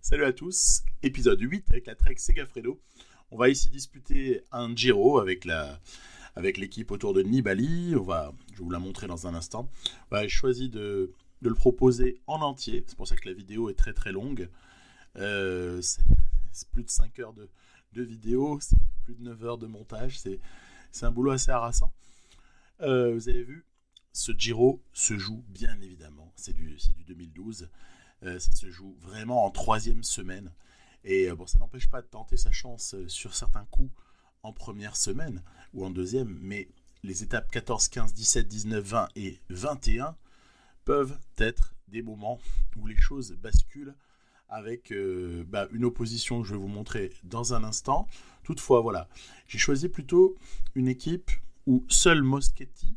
Salut à tous, épisode 8 avec la Trek Segafredo. On va ici disputer un Giro avec l'équipe autour de Nibali. Je vais vous la montrer dans un instant. J'ai choisi de le proposer en entier. C'est pour ça que la vidéo est très très longue. C'est plus de 5 heures de vidéo, c'est plus de 9 heures de montage. C'est un boulot assez harassant. Vous avez vu, ce Giro se joue bien évidemment. C'est du 2012. Ça se joue vraiment en troisième semaine. Et ça n'empêche pas de tenter sa chance sur certains coups en première semaine ou en deuxième, mais les étapes 14, 15, 17, 19, 20 et 21 peuvent être des moments où les choses basculent avec une opposition que je vais vous montrer dans un instant. Toutefois, voilà, j'ai choisi plutôt une équipe où seul Moschetti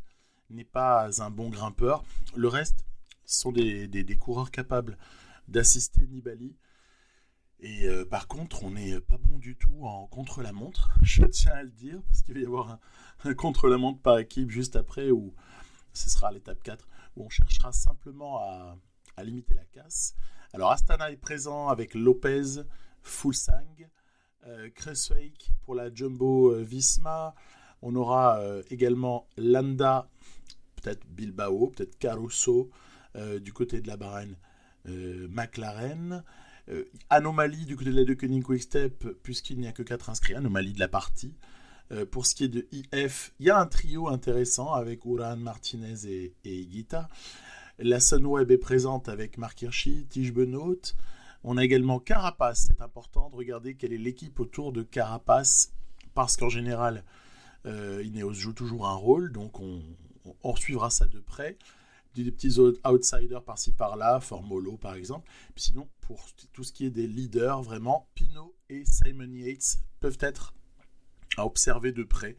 n'est pas un bon grimpeur. Le reste sont des coureurs capables d'assister Nibali. Et par contre, on n'est pas bon du tout en contre-la-montre, je tiens à le dire, parce qu'il va y avoir un contre-la-montre par équipe juste après, où ce sera l'étape 4, où on cherchera simplement à limiter la casse. Alors Astana est présent avec Lopez, Fuglsang, Kruijswijk pour la Jumbo Visma. On aura également Landa, peut-être Bilbao, peut-être Caruso, du côté de la Bahreïn, McLaren. Anomalie du côté de la De Koning Quick-Step, puisqu'il n'y a que 4 inscrits, anomalie de la partie. Pour ce qui est de IF, il y a un trio intéressant avec Uran, Martinez et Higuita. La Sunweb est présente avec Mark Hirschi, Tige Benoît. On a également Carapace, c'est important de regarder quelle est l'équipe autour de Carapace, parce qu'en général, Ineos joue toujours un rôle, donc on suivra ça de près. Des petits outsiders par-ci par-là, Formolo par exemple. Puis sinon, pour tout ce qui est des leaders, vraiment, Pinot et Simon Yates peuvent être à observer de près.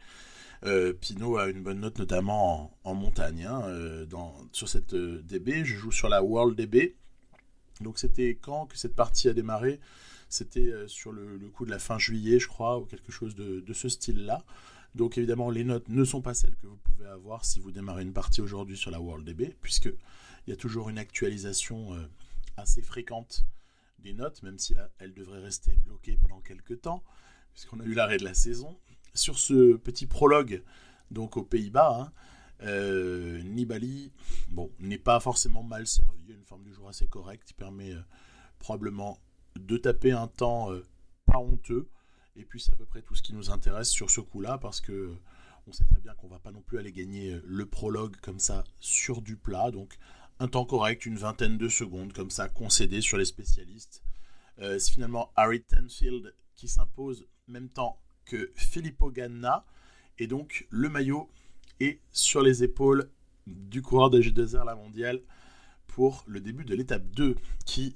Pinot a une bonne note notamment en montagne sur cette DB. Je joue sur la World DB. Donc c'était quand que cette partie a démarré? C'était sur le coup de la fin juillet, je crois, ou quelque chose de ce style-là. Donc évidemment, les notes ne sont pas celles que vous pouvez avoir si vous démarrez une partie aujourd'hui sur la World DB, puisqu'il y a toujours une actualisation assez fréquente des notes, même si là, elle devrait rester bloquée pendant quelques temps, puisqu'on a eu l'arrêt de la saison. Sur ce petit prologue, donc aux Pays-Bas, Nibali n'est pas forcément mal servi, il y a une forme du jour assez correcte, qui permet probablement de taper un temps pas honteux. Et puis c'est à peu près tout ce qui nous intéresse sur ce coup-là, parce que on sait très bien qu'on ne va pas non plus aller gagner le prologue comme ça sur du plat. Donc un temps correct, une vingtaine de secondes comme ça, concédé sur les spécialistes. C'est finalement Harry Tenfield qui s'impose en même temps que Filippo Ganna. Et donc le maillot est sur les épaules du coureur de G2R La Mondiale pour le début de l'étape 2, qui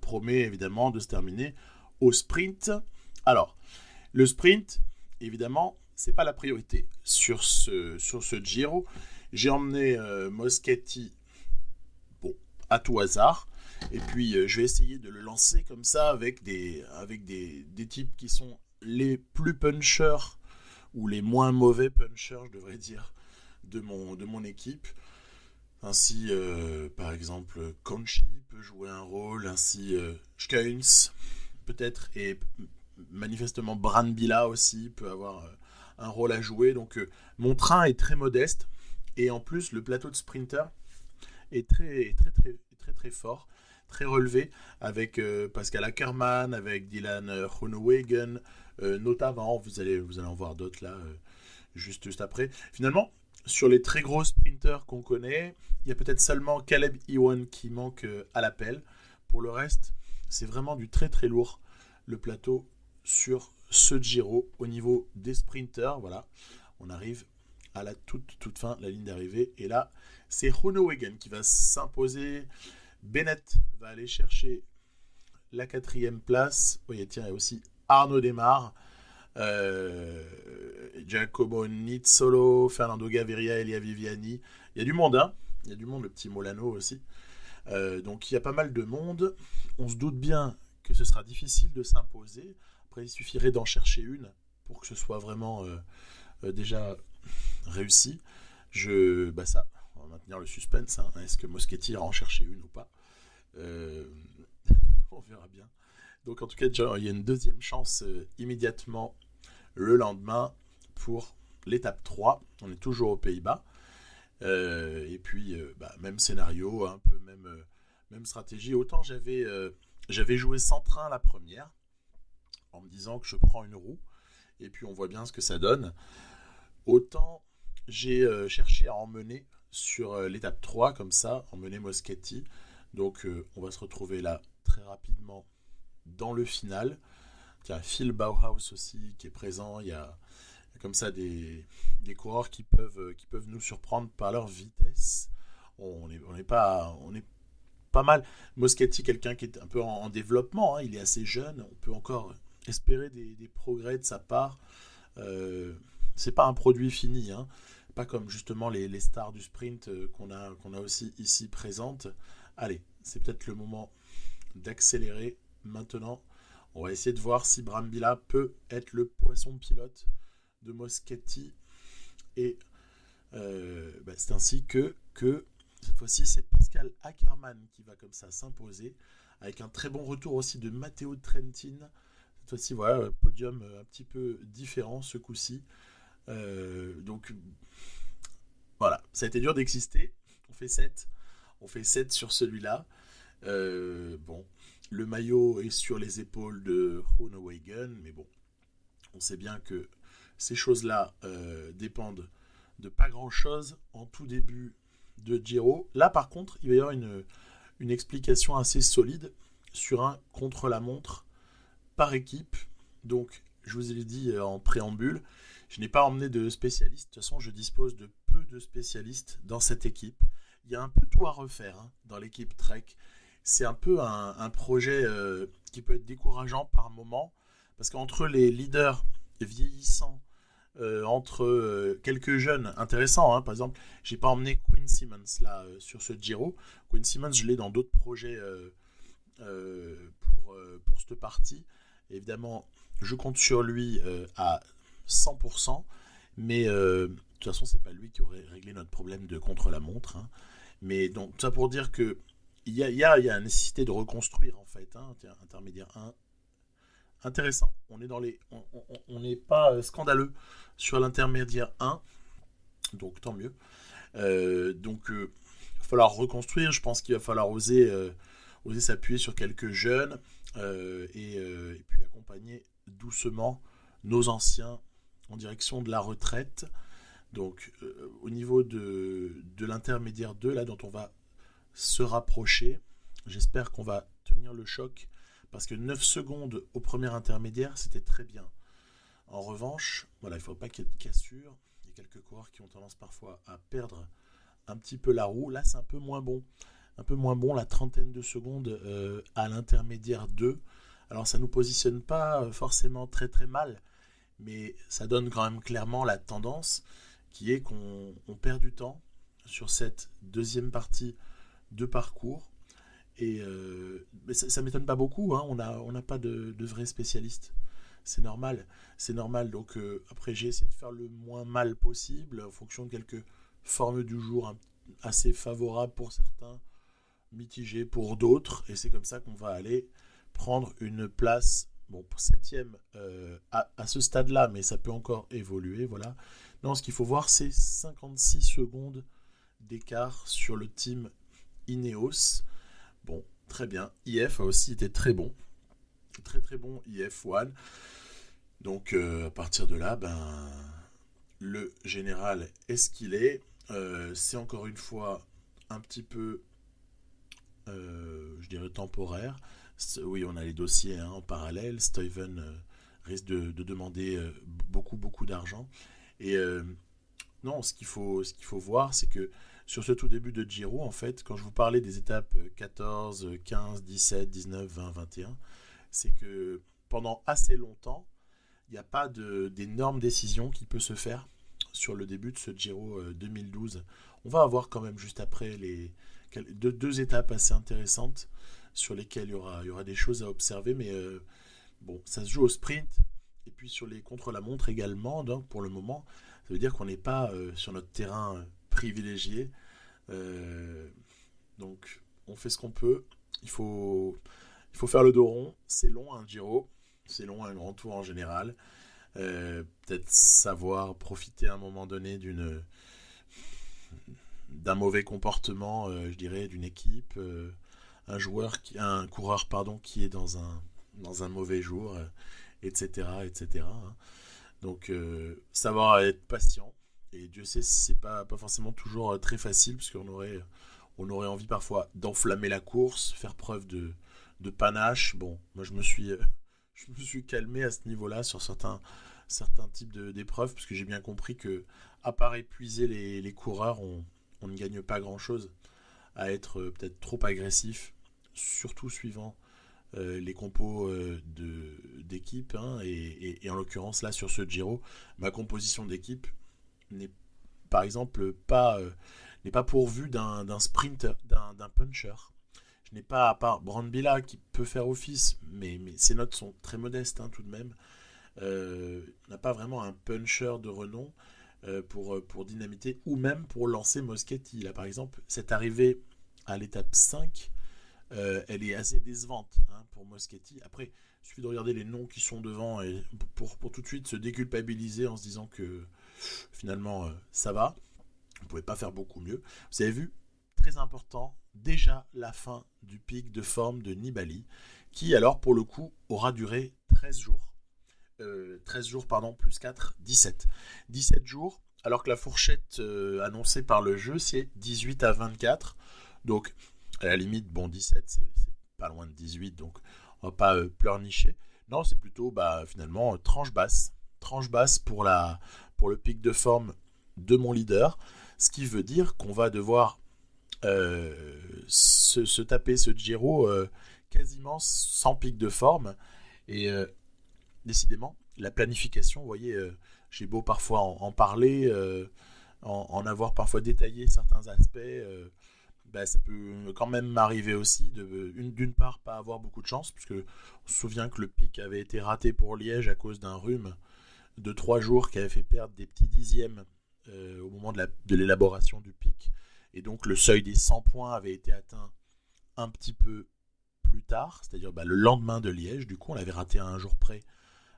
promet évidemment de se terminer au sprint. Alors, le sprint, évidemment, c'est pas la priorité sur ce Giro. J'ai emmené Moschetti, à tout hasard, et puis je vais essayer de le lancer comme ça avec des types qui sont les plus punchers ou les moins mauvais punchers, je devrais dire, de mon équipe. Ainsi, par exemple, Conchi peut jouer un rôle, ainsi Skuins peut-être, et manifestement Brambilla aussi peut avoir un rôle à jouer. Donc mon train est très modeste, et en plus le plateau de sprinter est très très très très très fort, très relevé, avec Pascal Ackermann, avec Dylan Groenewegen, notamment. Vous allez en voir d'autres là juste après. Finalement, sur les très gros sprinters qu'on connaît, il y a peut-être seulement Caleb Ewan qui manque à l'appel. Pour le reste, c'est vraiment du très très lourd, le plateau sur ce Giro au niveau des sprinters. Voilà, on arrive à la toute fin, la ligne d'arrivée, et là c'est Groenewegen qui va s'imposer. Bennett va aller chercher la 4e place. Il y a aussi Arnaud Démare, Giacomo Nizzolo, Fernando Gaviria, Elia Viviani. Il y a du monde, il y a du monde, le petit Molano aussi. Donc il y a pas mal de monde. On se doute bien que ce sera difficile de s'imposer. Après, il suffirait d'en chercher une pour que ce soit vraiment déjà réussi. Ça, on va maintenir le suspense. Est-ce que Moschetti ira en chercher une ou pas? On verra bien. Donc en tout cas, déjà, il y a une deuxième chance immédiatement le lendemain pour l'étape 3. On est toujours aux Pays-Bas. Et puis, même scénario, un peu même stratégie. Autant j'avais joué sans train la première, en me disant que je prends une roue, et puis on voit bien ce que ça donne. Autant j'ai cherché à emmener sur l'étape 3, comme ça, emmener Moschetti. Donc on va se retrouver là très rapidement dans le final. Il y a Phil Bauhaus aussi qui est présent. Il y a comme ça des coureurs qui peuvent nous surprendre par leur vitesse. On est pas mal. Moschetti, quelqu'un qui est un peu en développement, hein, il est assez jeune. On peut encore espérer des progrès de sa part. C'est pas un produit fini, hein. Pas comme justement les stars du sprint qu'on a aussi ici présentes. Allez, c'est peut-être le moment d'accélérer maintenant. On va essayer de voir si Brambilla peut être le poisson pilote de Moschetti. Et c'est ainsi que cette fois-ci, c'est Pascal Ackermann qui va comme ça s'imposer, avec un très bon retour aussi de Matteo Trentin. Cette fois-ci, voilà, podium un petit peu différent ce coup-ci. Donc, voilà, ça a été dur d'exister. On fait 7 sur celui-là. Bon, le maillot est sur les épaules de Groenewegen, mais bon, on sait bien que ces choses-là dépendent de pas grand-chose en tout début de Giro. Là, par contre, il va y avoir une explication assez solide sur un contre-la-montre par équipe. Donc, je vous ai dit en préambule, je n'ai pas emmené de spécialistes. De toute façon, je dispose de peu de spécialistes dans cette équipe. Il y a un peu tout à refaire dans l'équipe Trek. C'est un peu un projet qui peut être décourageant par moment, parce qu'entre les leaders vieillissants, entre quelques jeunes intéressants, par exemple, j'ai pas emmené Quinn Simmons là sur ce Giro. Quinn Simmons, je l'ai dans d'autres projets pour cette partie. Évidemment, je compte sur lui à 100%, mais de toute façon, c'est pas lui qui aurait réglé notre problème de contre-la-montre. Mais donc, tout ça pour dire que il y a la nécessité de reconstruire en fait, intermédiaire 1. Intéressant. On n'est pas scandaleux sur l'intermédiaire 1, donc tant mieux. Donc, il va falloir reconstruire. Je pense qu'il va falloir oser s'appuyer sur quelques jeunes et puis accompagner doucement nos anciens en direction de la retraite. Donc, au niveau de l'intermédiaire 2, là, dont on va se rapprocher, j'espère qu'on va tenir le choc, parce que 9 secondes au premier intermédiaire, c'était très bien. En revanche, voilà, il ne faut pas qu'il y ait de cassure. Il y a quelques coureurs qui ont tendance parfois à perdre un petit peu la roue. Là, c'est un peu moins bon. Un peu moins bon, la trentaine de secondes à l'intermédiaire 2. Alors, ça ne nous positionne pas forcément très très mal, mais ça donne quand même clairement la tendance qui est qu'on perd du temps sur cette deuxième partie de parcours. Et mais ça ne m'étonne pas beaucoup, on n'a pas de vrais spécialistes. C'est normal. Donc après, j'ai essayé de faire le moins mal possible en fonction de quelques formes du jour assez favorables pour certains, mitigées pour d'autres. Et c'est comme ça qu'on va aller prendre une place, bon, septième à ce stade-là, mais ça peut encore évoluer. Voilà. Non, ce qu'il faut voir, c'est 56 secondes d'écart sur le team Ineos. Bon, très bien. IF a aussi été très bon. Très très bon IF1. Donc à partir de là, le général est ce qu'il est. C'est encore une fois un petit peu, je dirais, temporaire. Oui, on a les dossiers en parallèle. Steven risque de demander beaucoup d'argent. Et non, ce qu'il faut voir, c'est que sur ce tout début de Giro, en fait, quand je vous parlais des étapes 14, 15, 17, 19, 20, 21, c'est que pendant assez longtemps, il n'y a pas d'énorme décision qui peut se faire sur le début de ce Giro 2012. On va avoir quand même juste après deux étapes assez intéressantes sur lesquelles il y aura des choses à observer, mais bon, ça se joue au sprint et puis sur les contre-la-montre également. Donc pour le moment, ça veut dire qu'on n'est pas sur notre terrain privilégié. Donc on fait ce qu'on peut. Il faut Il faut faire le dos rond. C'est long un Giro. C'est long un grand tour en général. Peut-être savoir profiter à un moment donné d'un mauvais comportement, je dirais, d'une équipe, un coureur qui est dans un mauvais jour, etc., etc. Hein. Donc, savoir être patient. Et Dieu sait si c'est pas forcément toujours très facile, parce qu'on aurait envie parfois d'enflammer la course, faire preuve de panache. Bon, moi je me suis calmé à ce niveau-là sur certains types d'épreuves, parce que j'ai bien compris que, à part épuiser les coureurs, on ne gagne pas grand-chose à être peut-être trop agressif, surtout suivant les compos d'équipe. Hein, et en l'occurrence, là, sur ce Giro, ma composition d'équipe n'est, par exemple, n'est pas pourvue d'un sprinter, d'un puncher. Je n'ai pas, à part Brambilla qui peut faire office, mais ses notes sont très modestes, hein, tout de même. On n'a pas vraiment un puncher de renom pour dynamiter ou même pour lancer Moschetti. Là, par exemple, cette arrivée à l'étape 5, elle est assez décevante, hein, pour Moschetti. Après, il suffit de regarder les noms qui sont devant et pour tout de suite se déculpabiliser en se disant que finalement ça va. On ne pouvait pas faire beaucoup mieux. Vous avez vu, très important, déjà la fin du pic de forme de Nibali, qui alors pour le coup aura duré 13 jours. 13 jours, pardon, plus 4, 17. 17 jours, alors que la fourchette annoncée par le jeu, c'est 18 à 24. Donc, à la limite, bon, 17, c'est pas loin de 18, donc on va pas pleurnicher. Non, c'est plutôt, finalement, tranche basse. Tranche basse pour le pic de forme de mon leader. Ce qui veut dire qu'on va devoir se taper ce Giro quasiment sans pic de forme. Et décidément, la planification, vous voyez, j'ai beau parfois en parler, en avoir parfois détaillé certains aspects, ça peut quand même m'arriver aussi d'une part pas avoir beaucoup de chance, puisque on se souvient que le pic avait été raté pour Liège à cause d'un rhume de 3 jours qui avait fait perdre des petits dixièmes au moment de l'élaboration du pic, et donc le seuil des 100 points avait été atteint un petit peu plus tard, c'est-à-dire le lendemain de Liège. Du coup on l'avait raté à un jour près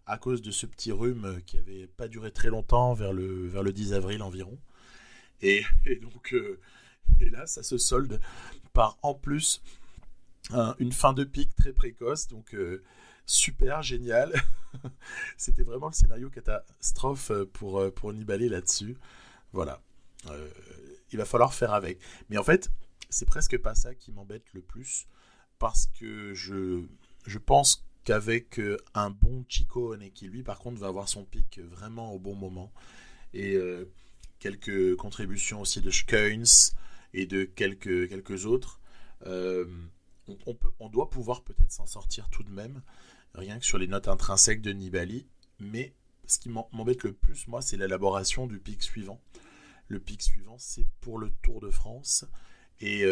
à cause de ce petit rhume qui n'avait pas duré très longtemps, vers le 10 avril environ. Et donc, et là, ça se solde par, en plus, une fin de pic très précoce. Donc, super, génial. C'était vraiment le scénario catastrophe pour Nibali là-dessus. Voilà. Il va falloir faire avec. Mais en fait, c'est presque pas ça qui m'embête le plus, parce que je pense qu'avec un bon Ciccone qui lui par contre va avoir son pic vraiment au bon moment, et quelques contributions aussi de Schkeins et de quelques autres, on doit pouvoir peut-être s'en sortir tout de même, rien que sur les notes intrinsèques de Nibali. Mais ce qui m'embête le plus, moi, c'est l'élaboration du pic suivant. Le pic suivant, c'est pour le Tour de France, et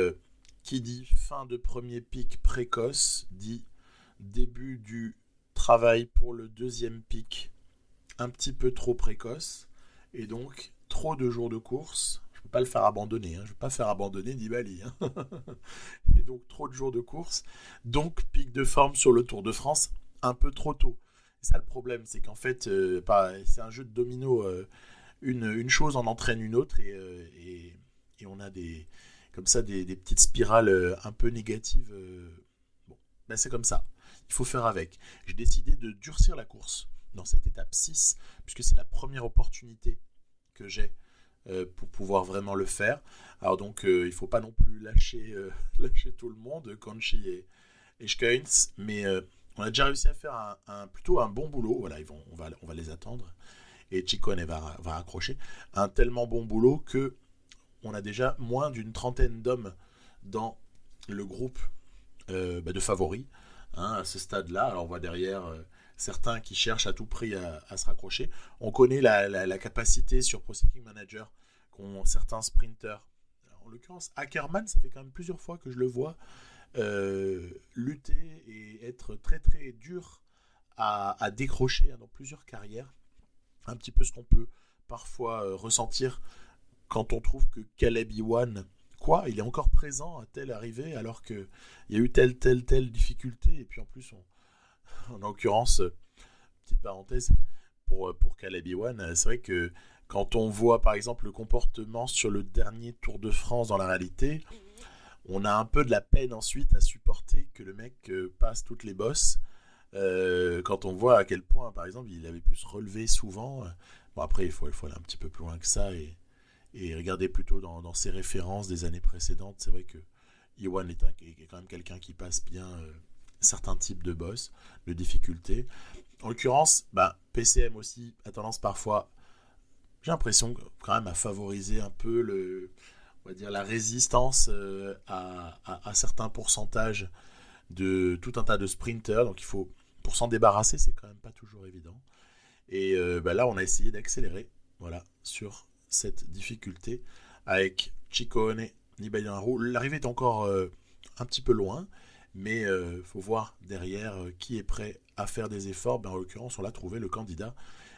qui dit fin de premier pic précoce dit début du travail pour le deuxième pic un petit peu trop précoce, et donc trop de jours de course. Je ne peux pas le faire abandonner, hein. Je ne vais pas faire abandonner Nibali, hein. Et donc trop de jours de course, donc pic de forme sur le Tour de France un peu trop tôt. Et ça, le problème, c'est qu'en fait c'est un jeu de domino, une chose en entraîne une autre, et on a comme ça des petites spirales un peu négatives. Bon, c'est comme ça. Il faut faire avec. J'ai décidé de durcir la course dans cette étape 6, puisque c'est la première opportunité que j'ai pour pouvoir vraiment le faire. Alors donc, il ne faut pas non plus lâcher tout le monde, Conchi et Schkeins, mais on a déjà réussi à faire plutôt un bon boulot. Voilà, on va les attendre. Et Ciccone va accrocher. Un tellement bon boulot que on a déjà moins d'une trentaine d'hommes dans le groupe de favoris, hein, à ce stade-là. Alors on voit derrière certains qui cherchent à tout prix à se raccrocher. On connaît la capacité sur Pro Cycling Manager qu'ont certains sprinters. Alors, en l'occurrence, Ackermann, ça fait quand même plusieurs fois que je le vois lutter et être très très dur à décrocher, hein, dans plusieurs carrières. Un petit peu ce qu'on peut parfois ressentir quand on trouve que Caleb Ewan Quoi, il est encore présent à telle arrivée alors qu'il y a eu telle difficulté. Et puis en plus, en l'occurrence, petite parenthèse, pour Caleb Ewan, c'est vrai que quand on voit par exemple le comportement sur le dernier Tour de France dans la réalité, on a un peu de la peine ensuite à supporter que le mec passe toutes les bosses. Quand on voit à quel point, par exemple, il avait pu se relever souvent. Bon, après, il faut aller un petit peu plus loin que ça et regarder plutôt dans ses références des années précédentes. C'est vrai que Ewan est quand même quelqu'un qui passe bien certains types de boss, de difficultés. En l'occurrence, PCM aussi a tendance parfois, j'ai l'impression, quand même à favoriser un peu on va dire la résistance à certains pourcentages de tout un tas de sprinters. Donc pour s'en débarrasser, c'est quand même pas toujours évident. Et là, on a essayé d'accélérer, voilà, sur cette difficulté avec Ciccone, Nibali dans la roue. L'arrivée est encore un petit peu loin, mais faut voir derrière qui est prêt à faire des efforts. En l'occurrence, on l'a trouvé, le candidat.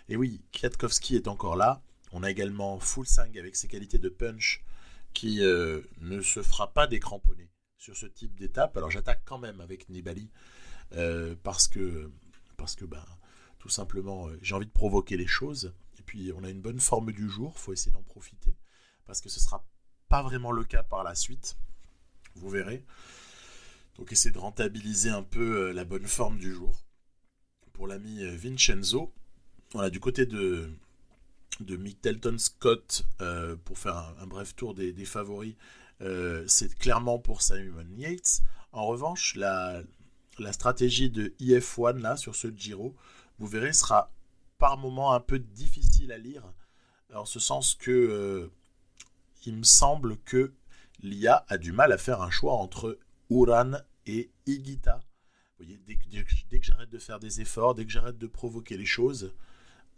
Et oui, Kwiatkowski est encore là. On a également Fuglsang avec ses qualités de punch qui ne se fera pas décramponner sur ce type d'étape. Alors j'attaque quand même avec Nibali parce que tout simplement j'ai envie de provoquer les choses. Et puis on a une bonne forme du jour, faut essayer d'en profiter parce que ce sera pas vraiment le cas par la suite. Vous verrez. Donc essayer de rentabiliser un peu la bonne forme du jour. Pour l'ami Vincenzo, voilà, du côté de Mitchelton Scott, pour faire un bref tour des favoris, c'est clairement pour Simon Yates. En revanche, la stratégie de IF1 là, sur ce Giro, vous verrez, sera par moments un peu difficile à lire, en ce sens que il me semble que l'IA a du mal à faire un choix entre Uran et Higuita. Vous voyez, dès que j'arrête de faire des efforts, dès que j'arrête de provoquer les choses,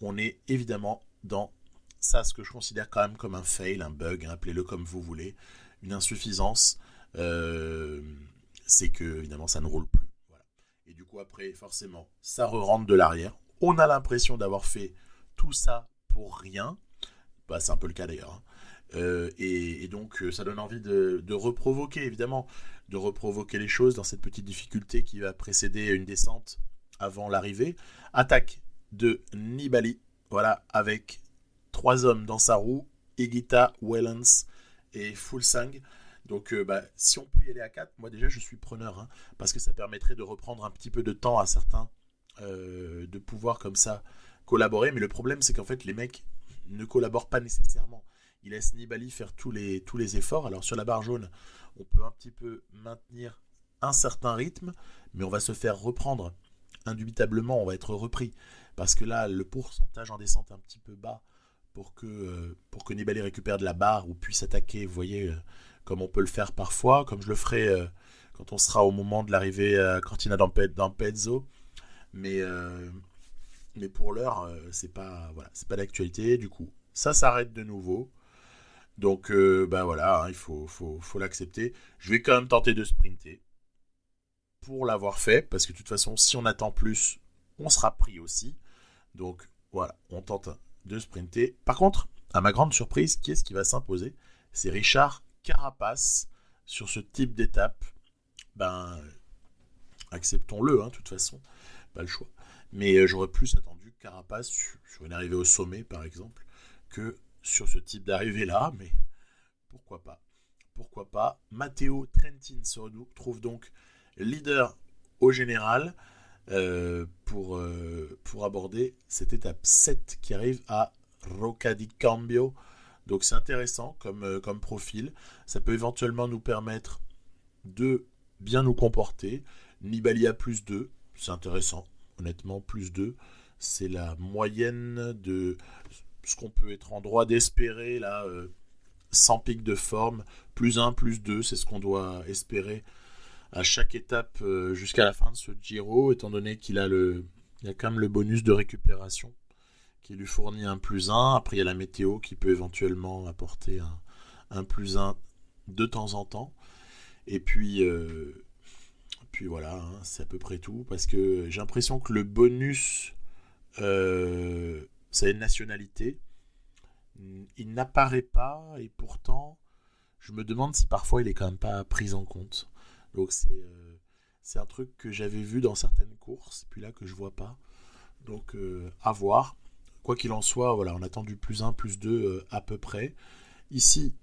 on est évidemment dans ça, ce que je considère quand même comme un fail, un bug, appelez-le comme vous voulez, une insuffisance. C'est que évidemment ça ne roule plus. Voilà. Et du coup après, forcément, ça re-rentre de l'arrière. On a l'impression d'avoir fait tout ça pour rien. C'est un peu le cas d'ailleurs. Hein. Et donc ça donne envie de reprovoquer, évidemment, de reprovoquer les choses dans cette petite difficulté qui va précéder une descente avant l'arrivée. Attaque de Nibali, voilà, avec 3 hommes dans sa roue, Higuita, Wellens et Fuglsang. Donc si on peut y aller à 4, moi déjà je suis preneur, hein, parce que ça permettrait de reprendre un petit peu de temps à certains de pouvoir comme ça collaborer. Mais le problème c'est qu'en fait les mecs ne collaborent pas nécessairement. Ils laissent Nibali faire tous les efforts. Alors sur la barre jaune, on peut un petit peu maintenir un certain rythme, mais on va se faire reprendre. Indubitablement, on va être repris. Parce que là, le pourcentage en descente est un petit peu bas pour que Nibali récupère de la barre ou puisse attaquer, vous voyez, comme on peut le faire parfois, comme je le ferai quand on sera au moment de l'arrivée à Cortina d'Ampezzo. Mais pour l'heure, c'est pas d'actualité. Du coup, ça s'arrête de nouveau. Donc, voilà, hein, il faut l'accepter. Je vais quand même tenter de sprinter pour l'avoir fait, parce que de toute façon, si on attend plus, on sera pris aussi. Donc, voilà, on tente de sprinter. Par contre, à ma grande surprise, qui est-ce qui va s'imposer ? C'est Richard Carapaz sur ce type d'étape. Acceptons-le, hein, de toute façon, pas le choix. Mais j'aurais plus attendu Carapaz sur une arrivée au sommet, par exemple, que sur ce type d'arrivée-là, mais pourquoi pas. Matteo Trentin se retrouve donc leader au général pour aborder cette étape 7 qui arrive à Rocca di Cambio. Donc c'est intéressant comme profil. Ça peut éventuellement nous permettre de bien nous comporter. Nibali à plus 2, c'est intéressant. Honnêtement, plus 2, c'est la moyenne de ce qu'on peut être en droit d'espérer là, sans pic de forme. Plus 1, plus 2, c'est ce qu'on doit espérer à chaque étape jusqu'à la fin de ce Giro, étant donné qu'il a il y a quand même le bonus de récupération qui lui fournit un plus 1. Après, il y a la météo qui peut éventuellement apporter un plus 1 de temps en temps. Et puis voilà, hein, c'est à peu près tout. Parce que j'ai l'impression que le bonus, ça a une nationalité. Il n'apparaît pas et pourtant, je me demande si parfois il est quand même pas pris en compte. Donc c'est un truc que j'avais vu dans certaines courses, puis là que je vois pas. Donc à voir. Quoi qu'il en soit, voilà, on attend du +1, +2 à peu près. Ici,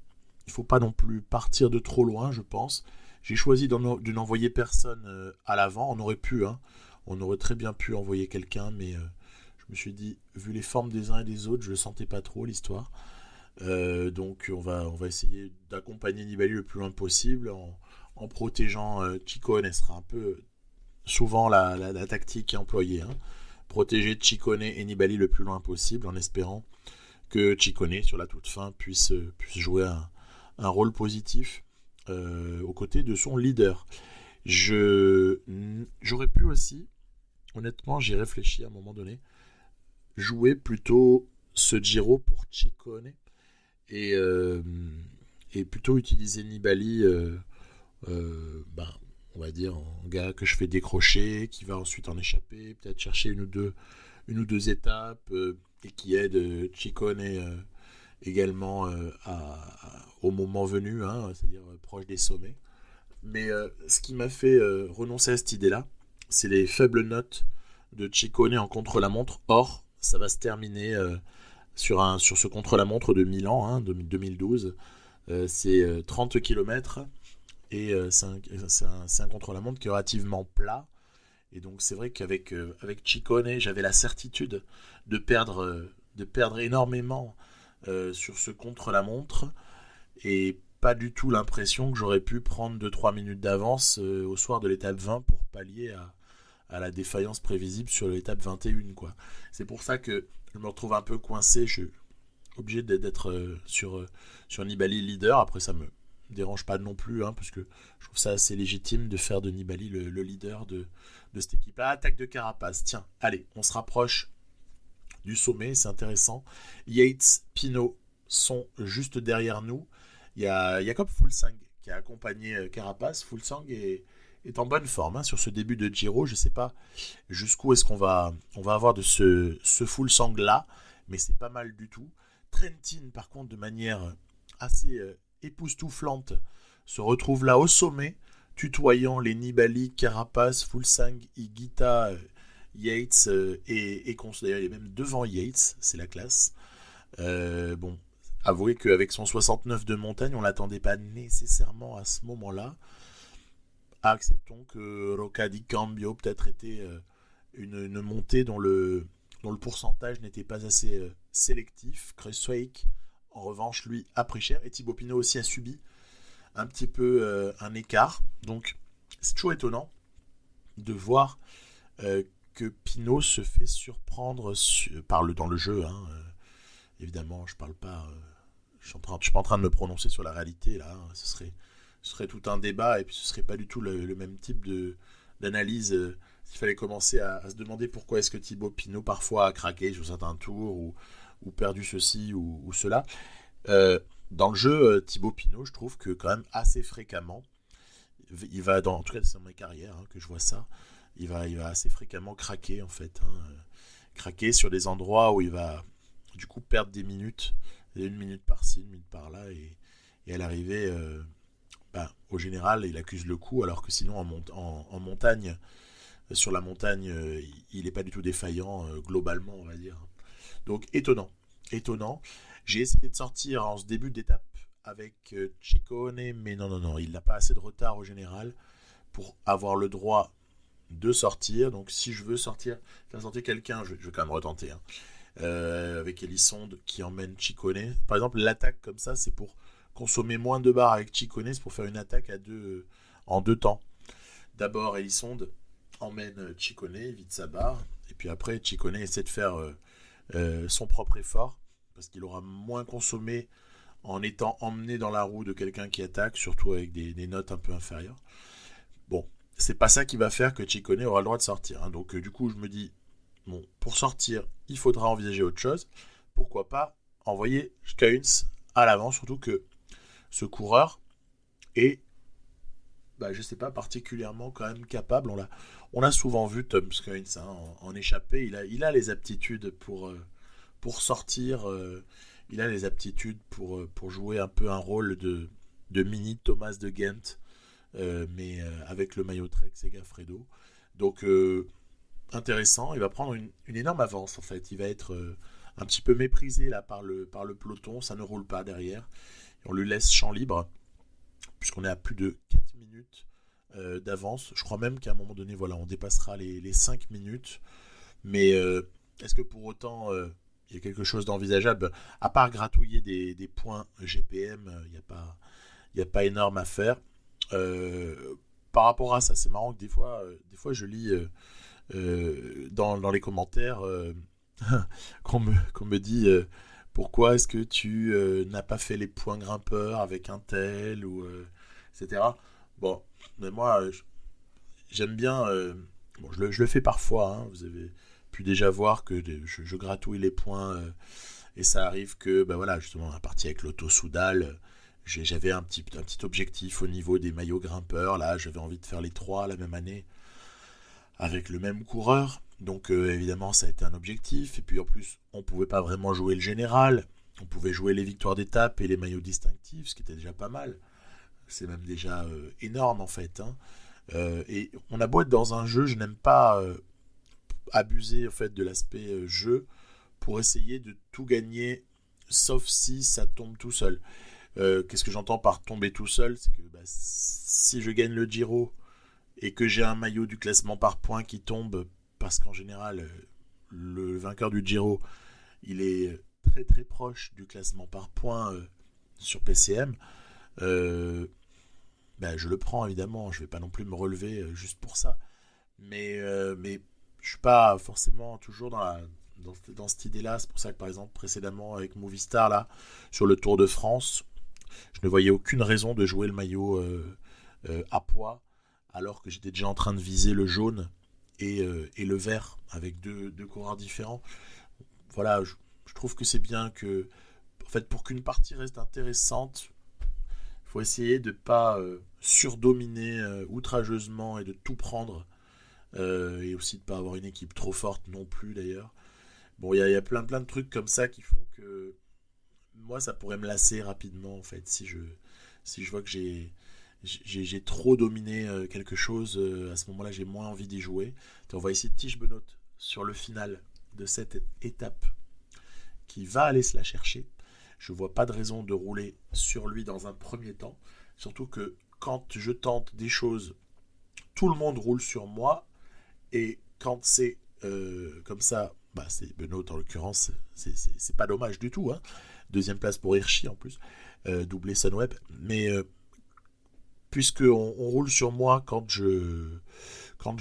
il faut pas non plus partir de trop loin, je pense. J'ai choisi de n'envoyer personne à l'avant. On aurait pu, hein. On aurait très bien pu envoyer quelqu'un, mais je me suis dit, vu les formes des uns et des autres, je ne sentais pas trop l'histoire. Donc on va essayer d'accompagner Nibali le plus loin possible en protégeant Ciccone. Ce sera un peu souvent la tactique employée. Hein. Protéger Ciccone et Nibali le plus loin possible en espérant que Ciccone, sur la toute fin, puisse jouer un rôle positif aux côtés de son leader. J'aurais pu aussi, honnêtement, j'y réfléchi à un moment donné, jouer plutôt ce Giro pour Ciccone et, plutôt utiliser Nibali, on va dire, en gars que je fais décrocher, qui va ensuite en échapper, peut-être chercher une ou deux étapes et qui aide Ciccone également au moment venu, hein, c'est-à-dire proche des sommets. Mais ce qui m'a fait renoncer à cette idée-là, c'est les faibles notes de Ciccone en contre-la-montre. Or, ça va se terminer sur ce contre-la-montre de Milan, hein, 2012. C'est 30 km et c'est un contre-la-montre qui est relativement plat. Et donc c'est vrai qu'avec Ciccone, j'avais la certitude de perdre énormément sur ce contre-la-montre et pas du tout l'impression que j'aurais pu prendre 2-3 minutes d'avance au soir de l'étape 20 pour pallier à la défaillance prévisible sur l'étape 21, quoi. C'est pour ça que je me retrouve un peu coincé, je suis obligé d'être sur Nibali leader. Après ça me dérange pas non plus, hein, parce que je trouve ça assez légitime de faire de Nibali le leader de cette équipe. Ah, attaque de Carapace, tiens, allez, on se rapproche du sommet, c'est intéressant. Yates, Pinot sont juste derrière nous. Il y a Jakob Fuglsang qui a accompagné Carapace. Fuglsang est en bonne forme hein, sur ce début de Giro. Je ne sais pas jusqu'où est-ce qu'on va avoir de ce Fuglsang là, mais c'est pas mal du tout. Trentin, par contre, de manière assez époustouflante, se retrouve là au sommet, tutoyant les Nibali, Carapace, Fuglsang, Higuita, Yates et d'ailleurs il est même devant Yates, c'est la classe. Bon, avouez qu'avec son 69 de montagne, on l'attendait pas nécessairement à ce moment-là. Acceptons que Rocca di Cambio peut-être était une montée dont le pourcentage n'était pas assez sélectif. Kruijswijk, en revanche, lui, a pris cher. Et Thibaut Pinot aussi a subi un petit peu un écart. Donc, c'est toujours étonnant de voir que Pinot se fait surprendre dans le jeu. Hein. Évidemment, je parle pas... je suis pas en train de me prononcer sur la réalité, là. Hein. Ce serait tout un débat, et puis ce serait pas du tout le même type d'analyse. S'il fallait commencer à se demander pourquoi est-ce que Thibaut Pinot parfois a craqué sur certains tours, ou perdu ceci ou cela. Dans le jeu, Thibaut Pinot, je trouve que quand même assez fréquemment, il va en tout cas c'est dans ma carrière hein, que je vois ça, il va assez fréquemment craquer en fait, hein, craquer sur des endroits où il va du coup perdre des minutes, une minute par-ci, une minute par-là, et à l'arrivée, au général, il accuse le coup, alors que sinon en montagne, sur la montagne, il n'est pas du tout défaillant globalement, on va dire. Donc étonnant. J'ai essayé de sortir en ce début d'étape avec Ciccone, mais non, il n'a pas assez de retard au général pour avoir le droit de sortir. Donc si je veux faire sortir quelqu'un, je vais quand même retenter. Hein. Avec Elisonde qui emmène Ciccone. Par exemple, l'attaque comme ça, c'est pour consommer moins de barres avec Ciccone, c'est pour faire une attaque en deux temps. D'abord, Elisonde emmène Ciccone, évite sa barre, et puis après, Ciccone essaie de faire son propre effort, parce qu'il aura moins consommé en étant emmené dans la roue de quelqu'un qui attaque, surtout avec des notes un peu inférieures. Bon, c'est pas ça qui va faire que Ciccone aura le droit de sortir. Hein. Donc du coup, je me dis, bon, pour sortir, il faudra envisager autre chose. Pourquoi pas envoyer Skuins à l'avant, surtout que ce coureur est, je sais pas, particulièrement quand même capable. On l'a souvent vu, Tom Skuins, hein, en échappée. Il a les aptitudes pour sortir. Il a les aptitudes pour jouer un peu un rôle de de mini Thomas de Ghent, mais avec le maillot Trek Segafredo. Donc intéressant, il va prendre une énorme avance en fait. Il va être un petit peu méprisé là par le peloton, ça ne roule pas derrière. Et on lui laisse champ libre, puisqu'on est à plus de 4 minutes d'avance. Je crois même qu'à un moment donné, voilà, on dépassera les 5 minutes. Mais est-ce que pour autant il y a quelque chose d'envisageable? À part gratouiller des points GPM, il n'y a pas énorme à faire. Par rapport à ça, c'est marrant que des fois je lis dans les commentaires qu'on me dit pourquoi est-ce que tu n'as pas fait les points grimpeurs avec un tel ou etc. Bon, mais moi j'aime bien. Bon, je le fais parfois. Hein, vous avez pu déjà voir que je gratouille les points et ça arrive que bah voilà, justement la partie avec l'auto Soudal. J'avais un petit objectif au niveau des maillots grimpeurs. Là, j'avais envie de faire les 3 la même année avec le même coureur. Donc évidemment, ça a été un objectif. Et puis en plus, on ne pouvait pas vraiment jouer le général. On pouvait jouer les victoires d'étape et les maillots distinctifs, ce qui était déjà pas mal. C'est même déjà énorme en fait. Hein. Et on a beau être dans un jeu, je n'aime pas abuser en fait de l'aspect jeu pour essayer de tout gagner, sauf si ça tombe tout seul. Qu'est-ce que j'entends par tomber tout seul? C'est que si je gagne le Giro et que j'ai un maillot du classement par points qui tombe, parce qu'en général, le vainqueur du Giro, il est très très proche du classement par points sur PCM, je le prends évidemment, je ne vais pas non plus me relever juste pour ça. Mais je ne suis pas forcément toujours dans cette idée-là. C'est pour ça que par exemple précédemment avec Movistar, là, sur le Tour de France, je ne voyais aucune raison de jouer le maillot à poids, alors que j'étais déjà en train de viser le jaune et le vert, avec deux coureurs différents. Voilà, je trouve que c'est bien que, en fait, pour qu'une partie reste intéressante, il faut essayer de ne pas surdominer outrageusement et de tout prendre, et aussi de ne pas avoir une équipe trop forte non plus d'ailleurs. Bon, il y a plein de trucs comme ça qui font que moi, ça pourrait me lasser rapidement, en fait, si je vois que j'ai trop dominé quelque chose, à ce moment-là, j'ai moins envie d'y jouer. On va essayer de Tish Benoît sur le final de cette étape qui va aller se la chercher. Je ne vois pas de raison de rouler sur lui dans un premier temps. Surtout que quand je tente des choses, tout le monde roule sur moi. Et quand c'est comme ça, c'est Benoît en l'occurrence, c'est pas dommage du tout. Hein. Deuxième place pour Hirschi en plus, doublé Sunweb. Mais puisque on roule sur moi quand je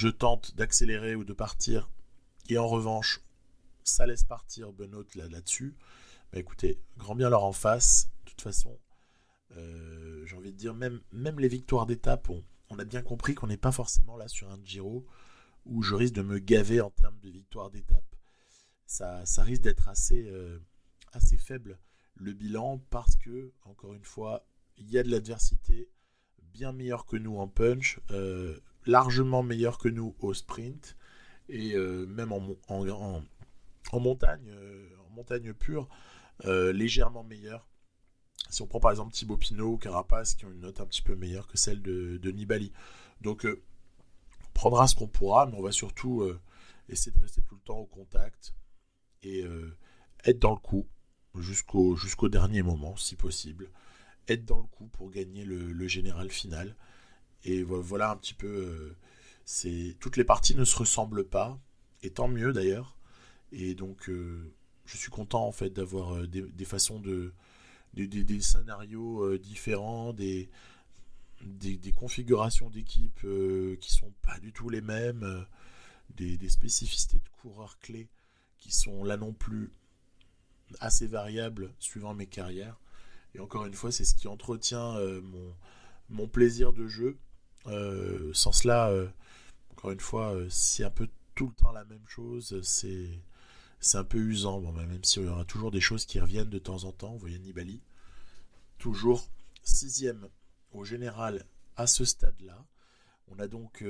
tente d'accélérer ou de partir, et en revanche, ça laisse partir Benoît là-dessus, écoutez, grand bien leur en face. De toute façon, j'ai envie de dire, même les victoires d'étape, on a bien compris qu'on n'est pas forcément là sur un Giro où je risque de me gaver en termes de victoires d'étape. Ça risque d'être assez faible le bilan, parce que, encore une fois, il y a de l'adversité, bien meilleur que nous en punch, largement meilleur que nous au sprint, et même en montagne pure, légèrement meilleur. Si on prend par exemple Thibaut Pinot ou Carapace, qui ont une note un petit peu meilleure que celle de Nibali. Donc on prendra ce qu'on pourra, mais on va surtout essayer de rester tout le temps au contact et être dans le coup jusqu'au dernier moment, si possible. Être dans le coup pour gagner le général final. Et voilà un petit peu... toutes les parties ne se ressemblent pas, et tant mieux d'ailleurs. Et donc je suis content en fait d'avoir des façons des scénarios différents, des configurations d'équipes qui sont pas du tout les mêmes, des spécificités de coureurs clés qui sont là non plus assez variables suivant mes carrières. Et encore une fois, c'est ce qui entretient mon plaisir de jeu. Sans cela, encore une fois, c'est un peu tout le temps la même chose, c'est un peu usant. Bon, même s'il y aura toujours des choses qui reviennent de temps en temps. Vous voyez Nibali, toujours 6ème au général à ce stade-là. On a donc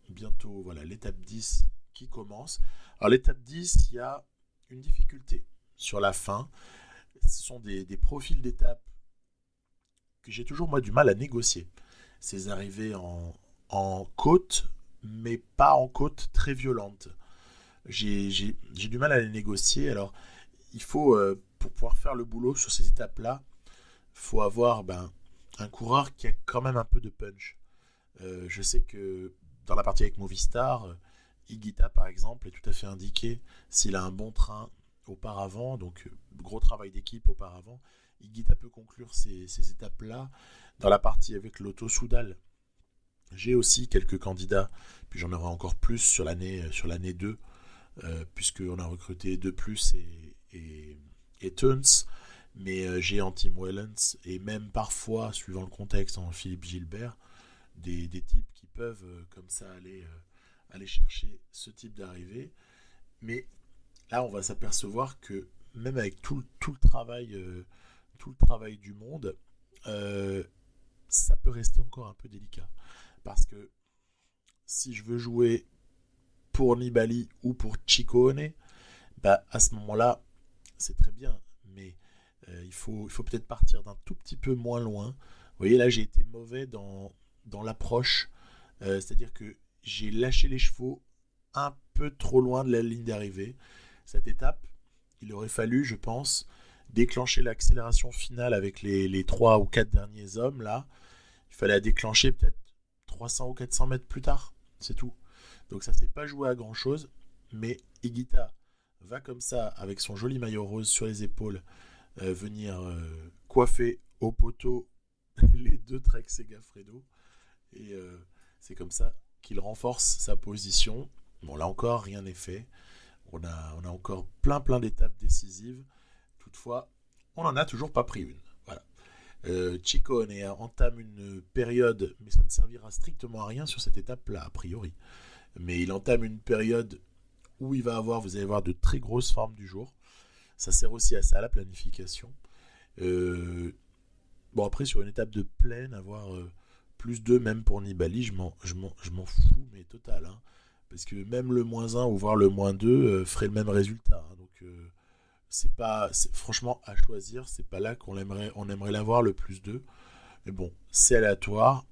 bientôt l'étape 10 qui commence. Alors l'étape 10, il y a une difficulté sur la fin. Ce sont des profils d'étape que j'ai toujours moi du mal à négocier. Ces arrivées en côte, mais pas en côte très violente. J'ai du mal à les négocier. Alors, il faut, pour pouvoir faire le boulot sur ces étapes-là, il faut avoir un coureur qui a quand même un peu de punch. Je sais que dans la partie avec Movistar, Higuita par exemple est tout à fait indiqué s'il a un bon train auparavant, donc gros travail d'équipe auparavant. Higuita peut conclure ces étapes-là. Dans la partie avec l'Auto Soudal, j'ai aussi quelques candidats, puis j'en aurai encore plus sur l'année 2, puisqu'on a recruté De Plus et Tuns, mais j'ai en Tim Wellens, et même parfois, suivant le contexte, en Philippe Gilbert, des types qui peuvent comme ça aller chercher ce type d'arrivée. Mais là, on va s'apercevoir que même avec tout le travail du monde, ça peut rester encore un peu délicat. Parce que si je veux jouer pour Nibali ou pour Ciccone, à ce moment-là, c'est très bien. Mais il faut peut-être partir d'un tout petit peu moins loin. Vous voyez, là, j'ai été mauvais dans l'approche. C'est-à-dire que j'ai lâché les chevaux un peu trop loin de la ligne d'arrivée. Cette étape, il aurait fallu, je pense, déclencher l'accélération finale avec les 3 ou 4 derniers hommes. Là, il fallait la déclencher peut-être 300 ou 400 mètres plus tard. C'est tout. Donc ça s'est pas joué à grand-chose. Mais Higuita va comme ça, avec son joli maillot rose sur les épaules, venir coiffer au poteau les 2 Trek Segafredo. Et c'est comme ça qu'il renforce sa position. Bon, là encore, rien n'est fait. On a encore plein d'étapes décisives. Toutefois, on n'en a toujours pas pris une. Voilà. Ciccone entame une période, mais ça ne servira strictement à rien sur cette étape-là, a priori. Mais il entame une période où vous allez voir de très grosses formes du jour. Ça sert aussi à ça, la planification. Bon, après, sur une étape de plaine, avoir plus 2 même pour Nibali, je m'en fous, mais total. Hein. Parce que même le -1 ou voire le -2 ferait le même résultat. Hein. Donc, franchement, à choisir, c'est pas là on aimerait l'avoir le +2. Mais bon, c'est aléatoire.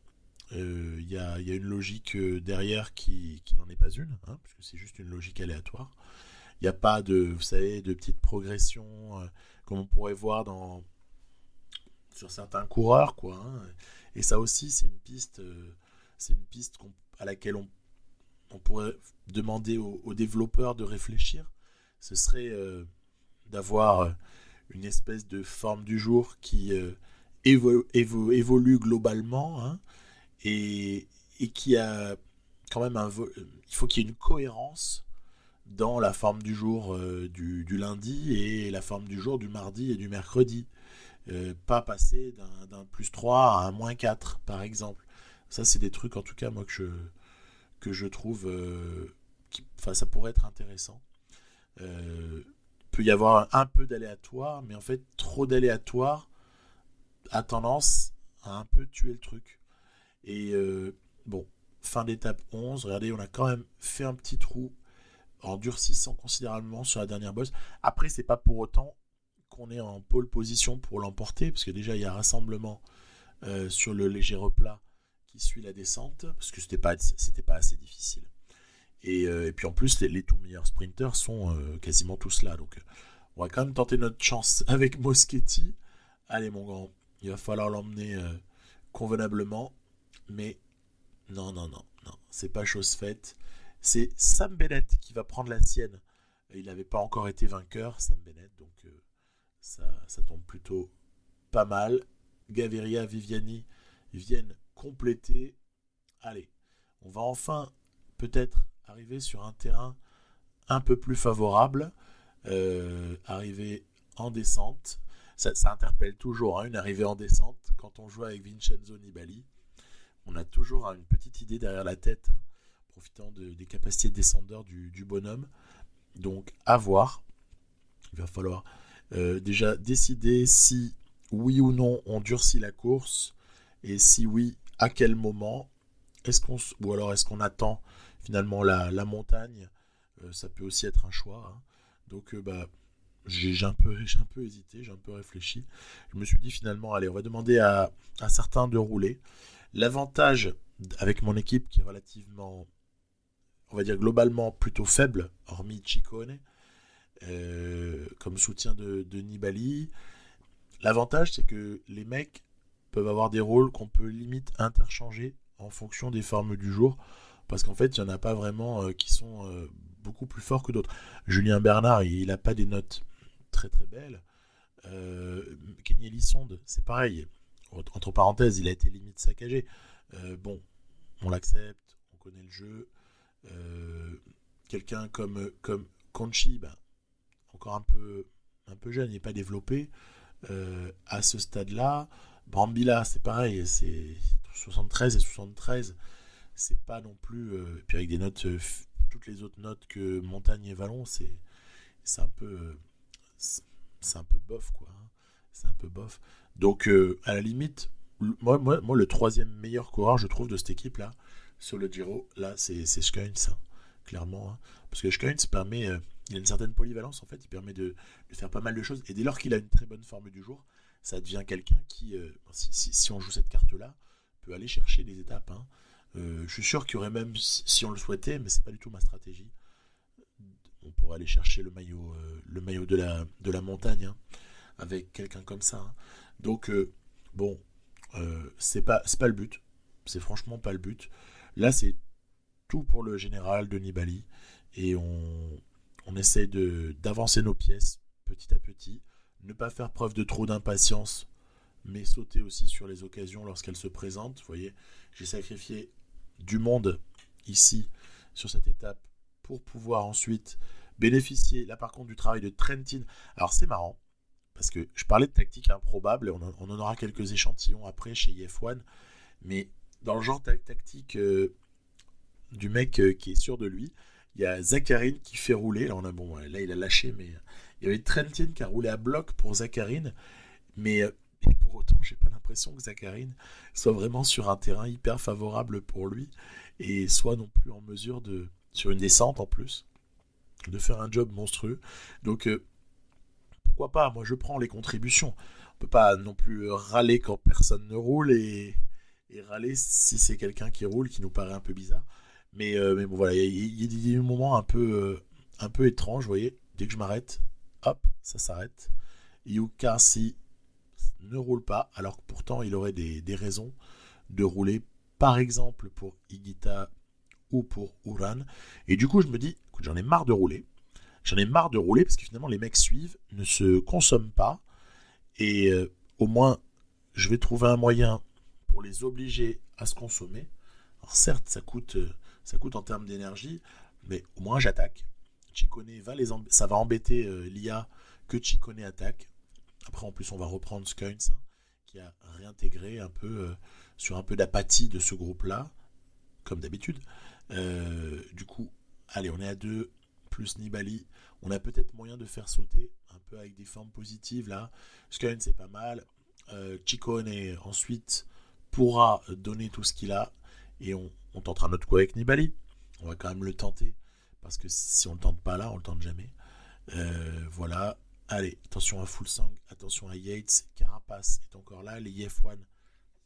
Il y a une logique derrière qui n'en est pas une, hein, puisque c'est juste une logique aléatoire. Il n'y a pas vous savez, de petites progressions comme on pourrait voir sur certains coureurs, quoi. Hein. Et ça aussi, c'est une piste à laquelle on pourrait demander aux développeurs de réfléchir. Ce serait d'avoir une espèce de forme du jour qui évolue globalement, hein, et qui a quand même il faut qu'il y ait une cohérence dans la forme du jour du lundi et la forme du jour du mardi et du mercredi. Pas passer d'un +3 à un -4, par exemple. Ça, c'est des trucs, en tout cas, moi, que je trouve... ça pourrait être intéressant. Peut y avoir un peu d'aléatoire, mais en fait, trop d'aléatoire a tendance à un peu tuer le truc. Et bon, fin d'étape 11, regardez, on a quand même fait un petit trou en durcissant considérablement sur la dernière bosse. Après, c'est pas pour autant qu'on est en pole position pour l'emporter, parce que déjà, il y a un rassemblement sur le léger replat qui suit la descente, parce que c'était pas assez difficile. Et puis en plus, les tout meilleurs sprinters sont quasiment tous là. Donc on va quand même tenter notre chance avec Moschetti. Allez mon grand, il va falloir l'emmener convenablement. Mais non, c'est pas chose faite. C'est Sam Bennett qui va prendre la sienne. Il n'avait pas encore été vainqueur, Sam Bennett, donc ça tombe plutôt pas mal. Gaviria, Viviani viennent compléter. Allez, on va enfin peut-être arriver sur un terrain un peu plus favorable, arriver en descente. Ça interpelle toujours, hein, une arrivée en descente. Quand on joue avec Vincenzo Nibali, on a toujours une petite idée derrière la tête, hein, profitant des capacités de descendeur du bonhomme. Donc, à voir. Il va falloir déjà décider si, oui ou non, on durcit la course, et si oui, à quel moment. Ou alors est-ce qu'on attend finalement la montagne. Ça peut aussi être un choix. Hein. Donc, j'ai un peu hésité, j'ai un peu réfléchi. Je me suis dit finalement, allez, on va demander à certains de rouler. L'avantage avec mon équipe qui est relativement, on va dire globalement plutôt faible, hormis Ciccone, comme soutien de Nibali, l'avantage c'est que les mecs peuvent avoir des rôles qu'on peut limite interchanger en fonction des formes du jour, parce qu'en fait il n'y en a pas vraiment qui sont beaucoup plus forts que d'autres. Julien Bernard, il n'a pas des notes très très belles. Kenny Elissonde, c'est pareil. Entre parenthèses, il a été limite saccagé. Bon, on l'accepte, on connaît le jeu. Quelqu'un comme Conchi, ben, encore un peu jeune, il n'est pas développé. À ce stade-là, Brambilla, c'est pareil, c'est 73 et 73. C'est pas non plus. Puis avec des notes, toutes les autres notes que Montagne et Vallon, c'est un peu. C'est un peu bof, quoi. Hein. C'est un peu bof. Donc, à la limite, moi, le troisième meilleur coureur, je trouve, de cette équipe-là, sur le Giro, là, c'est Skuins, hein, clairement. Hein. Parce que Skuins permet. Il a une certaine polyvalence, en fait. Il permet de faire pas mal de choses. Et dès lors qu'il a une très bonne forme du jour, ça devient quelqu'un qui, si on joue cette carte-là, peut aller chercher des étapes. Hein. Je suis sûr qu'il y aurait même, si on le souhaitait, mais c'est pas du tout ma stratégie, on pourrait aller chercher le maillot de la montagne hein, avec quelqu'un comme ça. Hein. Donc, bon, c'est pas le but. C'est franchement pas le but. Là, c'est tout pour le général de Nibali. Et on essaie d'avancer nos pièces petit à petit. Ne pas faire preuve de trop d'impatience, mais sauter aussi sur les occasions lorsqu'elles se présentent. Vous voyez, j'ai sacrifié du monde ici, sur cette étape, pour pouvoir ensuite bénéficier, là par contre, du travail de Trentin. Alors c'est marrant, parce que je parlais de tactique improbable, et on en aura quelques échantillons après chez IF1, mais dans le genre tactique du mec qui est sûr de lui, il y a Zakharine qui fait rouler, là il a lâché, mais il y avait Trentin qui a roulé à bloc pour Zakharine, mais pour autant, j'ai pas l'impression que Zakharine soit vraiment sur un terrain hyper favorable pour lui, et soit non plus en mesure sur une descente en plus, de faire un job monstrueux. Donc pourquoi pas, moi je prends les contributions. On peut pas non plus râler quand personne ne roule et râler si c'est quelqu'un qui roule qui nous paraît un peu bizarre. Mais bon voilà, il y a des moments un peu étranges, vous voyez. Dès que je m'arrête, hop, ça s'arrête. Yuka si ne roule pas, alors que pourtant il aurait des raisons de rouler, par exemple pour Higuita ou pour Uran. Et du coup je me dis, écoute, j'en ai marre de rouler. J'en ai marre de rouler parce que finalement les mecs suivent, ne se consomment pas. Et au moins, je vais trouver un moyen pour les obliger à se consommer. Alors certes, ça coûte en termes d'énergie, mais au moins j'attaque. Ciccone ça va embêter l'IA que Ciccone attaque. Après, en plus, on va reprendre Skuins, hein, qui a réintégré un peu sur un peu d'apathie de ce groupe-là, comme d'habitude. Du coup, allez, on est à 2, plus Nibali. On a peut-être moyen de faire sauter un peu avec des formes positives là. Skuins, c'est pas mal. Ciccone ensuite pourra donner tout ce qu'il a et on tentera notre coup avec Nibali. On va quand même le tenter parce que si on le tente pas là, on le tente jamais. Voilà. Allez, attention à Fuglsang, attention à Yates, Carapace est encore là, les IF1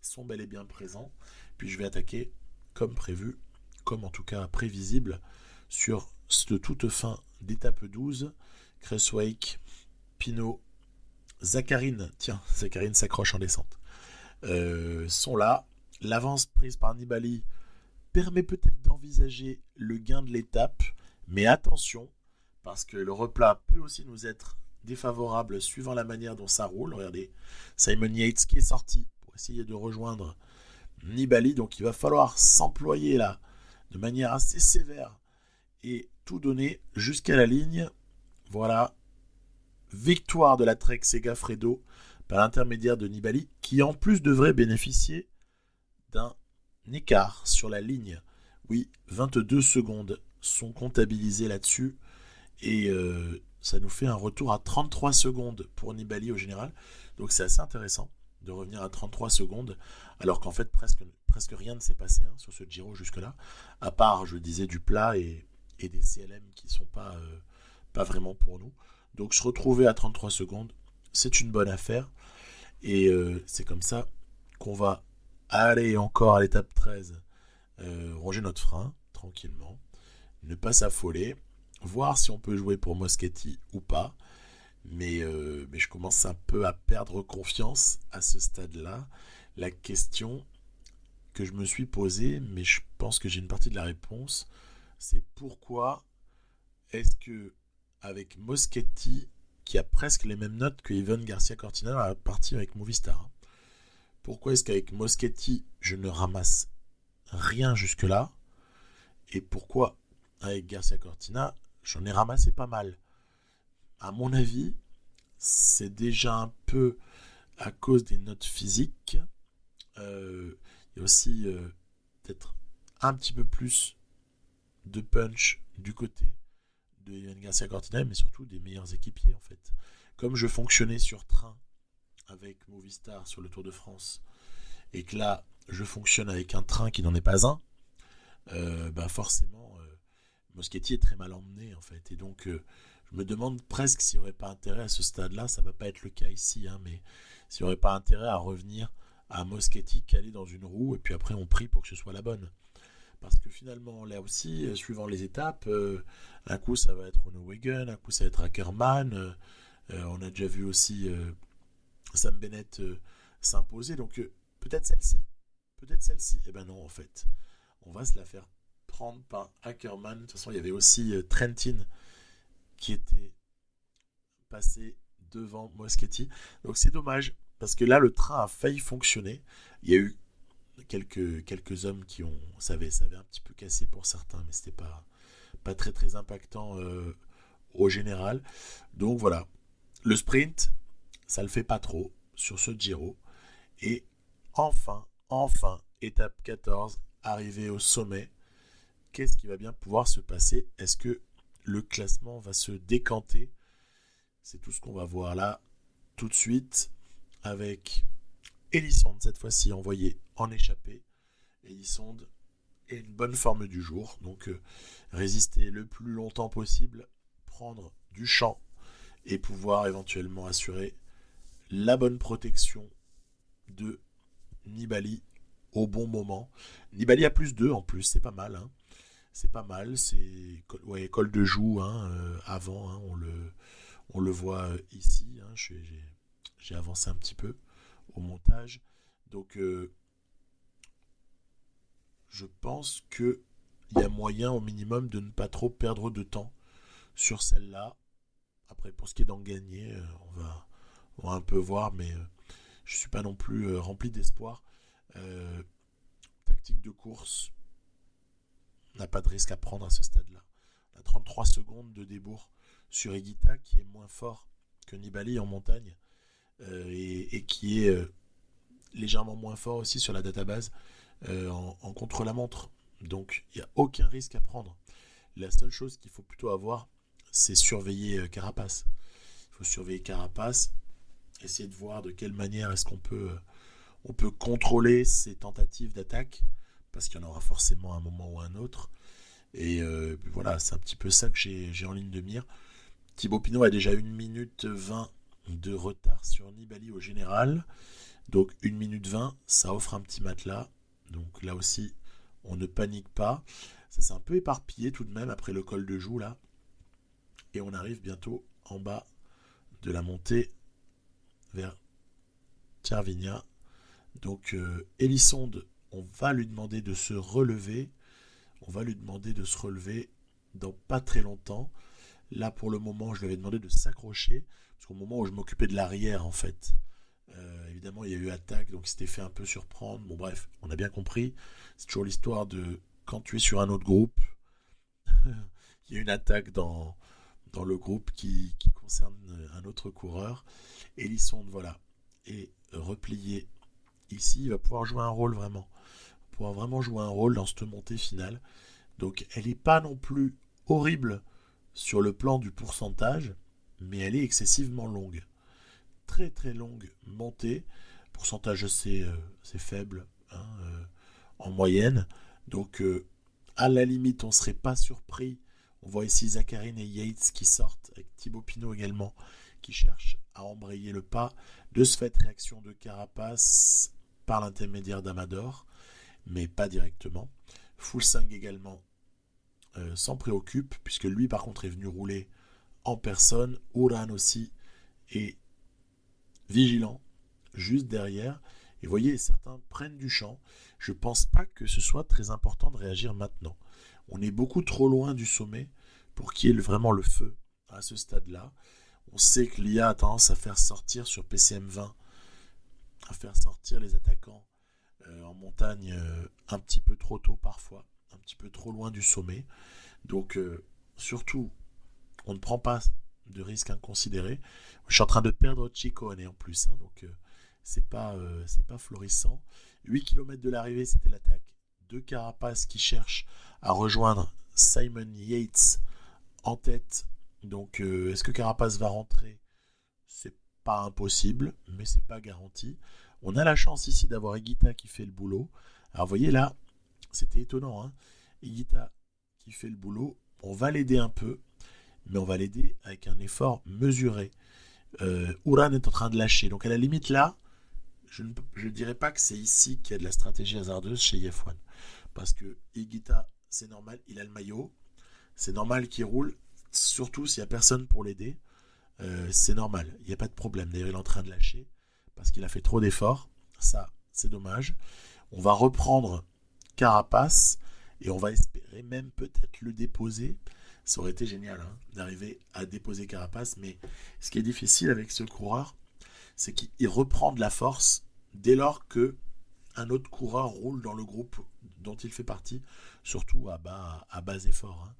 sont bel et bien présents. Puis je vais attaquer comme prévu, comme en tout cas prévisible, sur cette toute fin d'étape 12. Creswake, Pinot, Zakharine, tiens, Zakharine s'accroche en descente, sont là. L'avance prise par Nibali permet peut-être d'envisager le gain de l'étape, mais attention, parce que le replat peut aussi nous être défavorable suivant la manière dont ça roule. Regardez, Simon Yates qui est sorti pour essayer de rejoindre Nibali, donc il va falloir s'employer là de manière assez sévère et tout donner jusqu'à la ligne. Voilà, victoire de la Trek Segafredo par l'intermédiaire de Nibali, qui en plus devrait bénéficier d'un écart sur la ligne. Oui, 22 secondes sont comptabilisées là-dessus et ça nous fait un retour à 33 secondes pour Nibali au général. Donc c'est assez intéressant de revenir à 33 secondes, alors qu'en fait presque rien ne s'est passé hein, sur ce Giro jusque-là, à part, je disais, du plat et des CLM qui ne sont pas vraiment pour nous. Donc se retrouver à 33 secondes, c'est une bonne affaire. Et c'est comme ça qu'on va aller encore à l'étape 13, ronger notre frein tranquillement, ne pas s'affoler, voir si on peut jouer pour Moschetti ou pas. Mais je commence un peu à perdre confiance à ce stade-là. La question que je me suis posée, mais je pense que j'ai une partie de la réponse, c'est pourquoi est-ce que avec Moschetti, qui a presque les mêmes notes que Ivan Garcia Cortina dans la partie avec Movistar, pourquoi est-ce qu'avec Moschetti, je ne ramasse rien jusque-là, et pourquoi avec Garcia Cortina, j'en ai ramassé pas mal. À mon avis, c'est déjà un peu à cause des notes physiques. Il y a aussi peut-être un petit peu plus de punch du côté de Ivan Garcia Cortina, mais surtout des meilleurs équipiers en fait. Comme je fonctionnais sur train avec Movistar sur le Tour de France, et que là je fonctionne avec un train qui n'en est pas un, forcément Moschetti est très mal emmené en fait. Et donc je me demande presque s'il n'y aurait pas intérêt à ce stade-là, ça ne va pas être le cas ici, hein, mais s'il n'y aurait pas intérêt à revenir à Moschetti calé dans une roue, et puis après on prie pour que ce soit la bonne. Parce que finalement, là aussi, suivant les étapes, un coup ça va être Groenewegen, un coup ça va être Ackermann, on a déjà vu aussi Sam Bennett s'imposer, donc peut-être celle-ci, peut-être celle-ci. Eh ben non, en fait, on va se la faire prendre par Ackermann. De toute façon, il y avait aussi Trentin qui était passé devant Moschetti. Donc c'est dommage, parce que là, le train a failli fonctionner. Il y a eu quelques hommes qui ont... Ça avait un petit peu cassé pour certains, mais c'était pas très très impactant au général. Donc voilà, le sprint, ça le fait pas trop sur ce Giro. Et enfin, étape 14, arrivé au sommet, qu'est-ce qui va bien pouvoir se passer? Est-ce que le classement va se décanter? C'est tout ce qu'on va voir là tout de suite avec Elisonde cette fois-ci envoyé en échappée. Elisonde est une bonne forme du jour, donc résister le plus longtemps possible, prendre du champ et pouvoir éventuellement assurer la bonne protection de Nibali au bon moment. Nibali a plus 2 en plus, c'est pas mal. Hein. C'est pas mal, c'est col de joue avant, hein, on le voit ici. Hein, j'ai avancé un petit peu au montage. Donc je pense qu'il y a moyen au minimum de ne pas trop perdre de temps sur celle-là. Après, pour ce qui est d'en gagner, on va un peu voir, mais je ne suis pas non plus rempli d'espoir. Tactique de course, on n'a pas de risque à prendre à ce stade-là. On a 33 secondes de débours sur Higuita, qui est moins fort que Nibali en montagne, et qui est légèrement moins fort aussi sur la database en contre-la-montre. Donc il n'y a aucun risque à prendre. La seule chose qu'il faut plutôt avoir, c'est surveiller Carapace. Il faut surveiller Carapace, essayer de voir de quelle manière est-ce qu'on peut, on peut contrôler ces tentatives d'attaque, parce qu'il y en aura forcément un moment ou un autre. Et voilà, c'est un petit peu ça que j'ai en ligne de mire. Thibaut Pinot a déjà 1 minute 20 de retard sur Nibali au général. Donc 1 minute 20, ça offre un petit matelas. Donc là aussi, on ne panique pas. Ça s'est un peu éparpillé tout de même après le col de joue là. Et on arrive bientôt en bas de la montée vers Cervinia. Donc Elisonde, on va lui demander de se relever. On va lui demander de se relever dans pas très longtemps. Là, pour le moment, je lui avais demandé de s'accrocher. Parce qu'au moment où je m'occupais de l'arrière, en fait, évidemment, il y a eu attaque, donc il s'était fait un peu surprendre. Bon, bref, on a bien compris. C'est toujours l'histoire de quand tu es sur un autre groupe, il y a une attaque dans le groupe qui concerne un autre coureur. Elisonde, voilà, est replié ici. Il va pouvoir jouer un rôle vraiment. Il va pouvoir vraiment jouer un rôle dans cette montée finale. Donc, elle n'est pas non plus horrible sur le plan du pourcentage, mais elle est excessivement longue. Très très longue montée. Pourcentage c'est faible hein, en moyenne. Donc à la limite on ne serait pas surpris On voit ici Zakharine et Yates qui sortent, avec Thibaut Pinot également, qui cherche à embrayer le pas. De ce fait, réaction de Carapace par l'intermédiaire d'Amador, mais pas directement. Fuglsang également s'en préoccupe, puisque lui par contre est venu rouler en personne. Uran aussi est vigilant juste derrière. Et vous voyez, certains prennent du champ. Je pense pas que ce soit très important de réagir maintenant. On est beaucoup trop loin du sommet pour qu'il y ait vraiment le feu à ce stade-là. On sait que l'IA a tendance à faire sortir sur PCM20, à faire sortir les attaquants en montagne un petit peu trop tôt parfois, un petit peu trop loin du sommet. Donc surtout, on ne prend pas de risques inconsidérés. Je suis en train de perdre Ciccone en plus, hein, donc c'est pas florissant. 8 km de l'arrivée, c'était l'attaque de Carapace qui cherche à rejoindre Simon Yates en tête. Donc est-ce que Carapace va rentrer? C'est pas impossible, mais c'est pas garanti. On a la chance ici d'avoir Higuita qui fait le boulot. Alors vous voyez là, c'était étonnant, hein. Higuita qui fait le boulot, on va l'aider un peu, mais on va l'aider avec un effort mesuré. Uran est en train de lâcher, donc à la limite là, je ne dirais pas que c'est ici qu'il y a de la stratégie hasardeuse chez F1, parce que Higuita, c'est normal, il a le maillot, c'est normal qu'il roule, surtout s'il n'y a personne pour l'aider, c'est normal, il n'y a pas de problème. D'ailleurs il est en train de lâcher, parce qu'il a fait trop d'efforts, ça c'est dommage. On va reprendre Carapace, et on va espérer même peut-être le déposer. Ça aurait été génial hein, d'arriver à déposer Carapace, mais ce qui est difficile avec ce coureur, c'est qu'il reprend de la force dès lors que un autre coureur roule dans le groupe dont il fait partie, surtout à bas effort. Hein.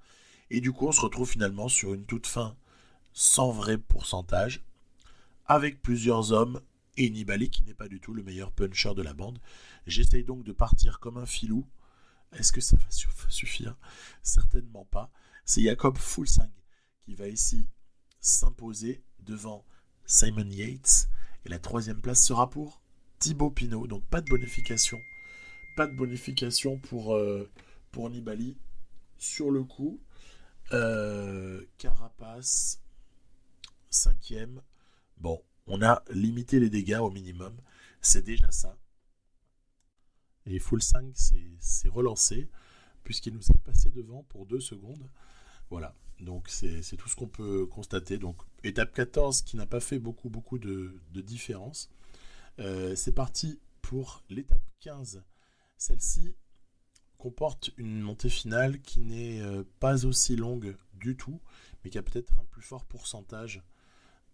Et du coup, on se retrouve finalement sur une toute fin sans vrai pourcentage, avec plusieurs hommes et Nibali qui n'est pas du tout le meilleur puncher de la bande. J'essaye donc de partir comme un filou. Est-ce que ça va suffire? Certainement pas. C'est Jakob Fuglsang qui va ici s'imposer devant Simon Yates. Et la troisième place sera pour Thibaut Pinot. Donc pas de bonification. Pas de bonification pour Nibali. Sur le coup, Carapace, cinquième. Bon, on a limité les dégâts au minimum. C'est déjà ça. Et Fuglsang s'est relancé puisqu'il nous est passé devant pour 2 secondes. Voilà, donc c'est tout ce qu'on peut constater. Donc étape 14 qui n'a pas fait beaucoup de différence. C'est parti pour l'étape 15. Celle-ci comporte une montée finale qui n'est pas aussi longue du tout, mais qui a peut-être un plus fort pourcentage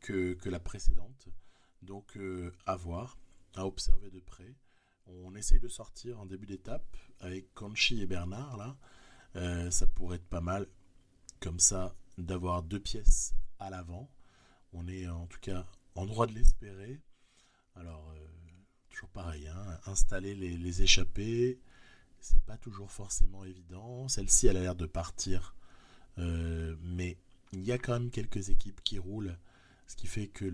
que la précédente. Donc à voir, à observer de près. On essaye de sortir en début d'étape avec Conchi et Bernard là. Ça pourrait être pas mal comme ça d'avoir 2 pièces à l'avant. On est en tout cas en droit de l'espérer. Alors toujours pareil, hein, installer les échappées, c'est pas toujours forcément évident. Celle-ci elle a l'air de partir, mais il y a quand même quelques équipes qui roulent, ce qui fait que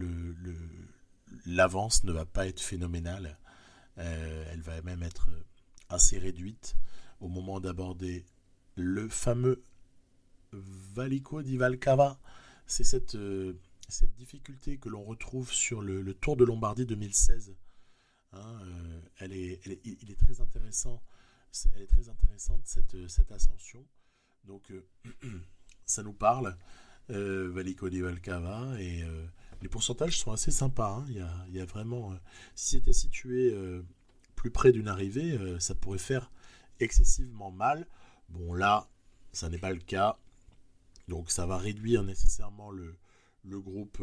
l'avance ne va pas être phénoménale. Elle va même être assez réduite au moment d'aborder le fameux Valico di Valcava. C'est cette difficulté que l'on retrouve sur le Tour de Lombardie 2016. Hein, il est très intéressant. Elle est très intéressante cette ascension. Donc ça nous parle. Valico di Valcava et les pourcentages sont assez sympas. Hein. Il y a vraiment, si c'était situé plus près d'une arrivée, ça pourrait faire excessivement mal. Bon là, ça n'est pas le cas. Donc ça va réduire nécessairement le groupe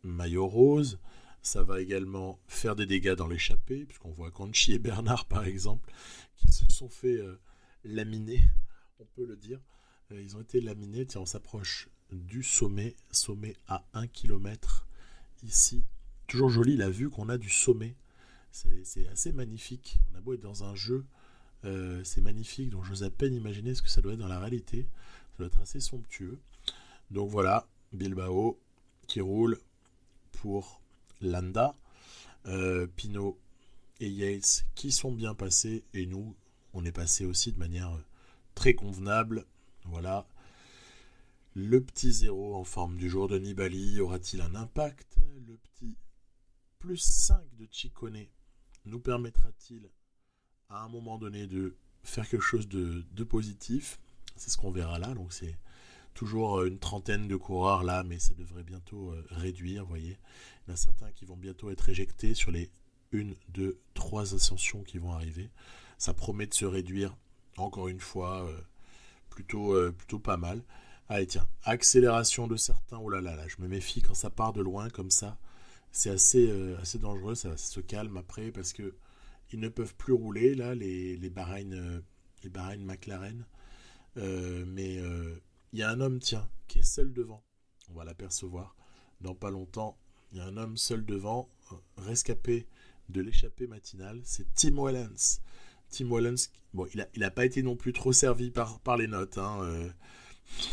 maillot rose. Ça va également faire des dégâts dans l'échappée, puisqu'on voit Conchi et Bernard par exemple, qui se sont fait laminer, on peut le dire. Ils ont été laminés. Tiens, on s'approche du sommet à 1 km ici. Toujours joli la vue qu'on a du sommet. C'est assez magnifique. On a beau être dans un jeu, c'est magnifique. Donc j'ose à peine imaginer ce que ça doit être dans la réalité. Ça doit être assez somptueux. Donc voilà, Bilbao qui roule pour Landa. Pinot et Yates qui sont bien passés. Et nous, on est passé aussi de manière très convenable. Voilà. Le petit 0 en forme du jour de Nibali aura-t-il un impact? Le petit plus 5 de Ciccone nous permettra-t-il à un moment donné de faire quelque chose de positif? C'est ce qu'on verra là. Donc c'est toujours une trentaine de coureurs là, mais ça devrait bientôt réduire, vous voyez. Il y en a certains qui vont bientôt être éjectés sur les 1, 2, 3 ascensions qui vont arriver. Ça promet de se réduire, encore une fois, plutôt pas mal. Allez, tiens, accélération de certains. Oh là là, là, je me méfie quand ça part de loin comme ça. C'est assez dangereux, ça se calme après parce que ils ne peuvent plus rouler là, les Bahreïn McLaren. Mais il y a un homme, tiens, qui est seul devant. On va l'apercevoir dans pas longtemps. Il y a un homme seul devant, rescapé de l'échappée matinale. C'est Tim Wellens. Tim Wellens, bon, il a pas été non plus trop servi par les notes.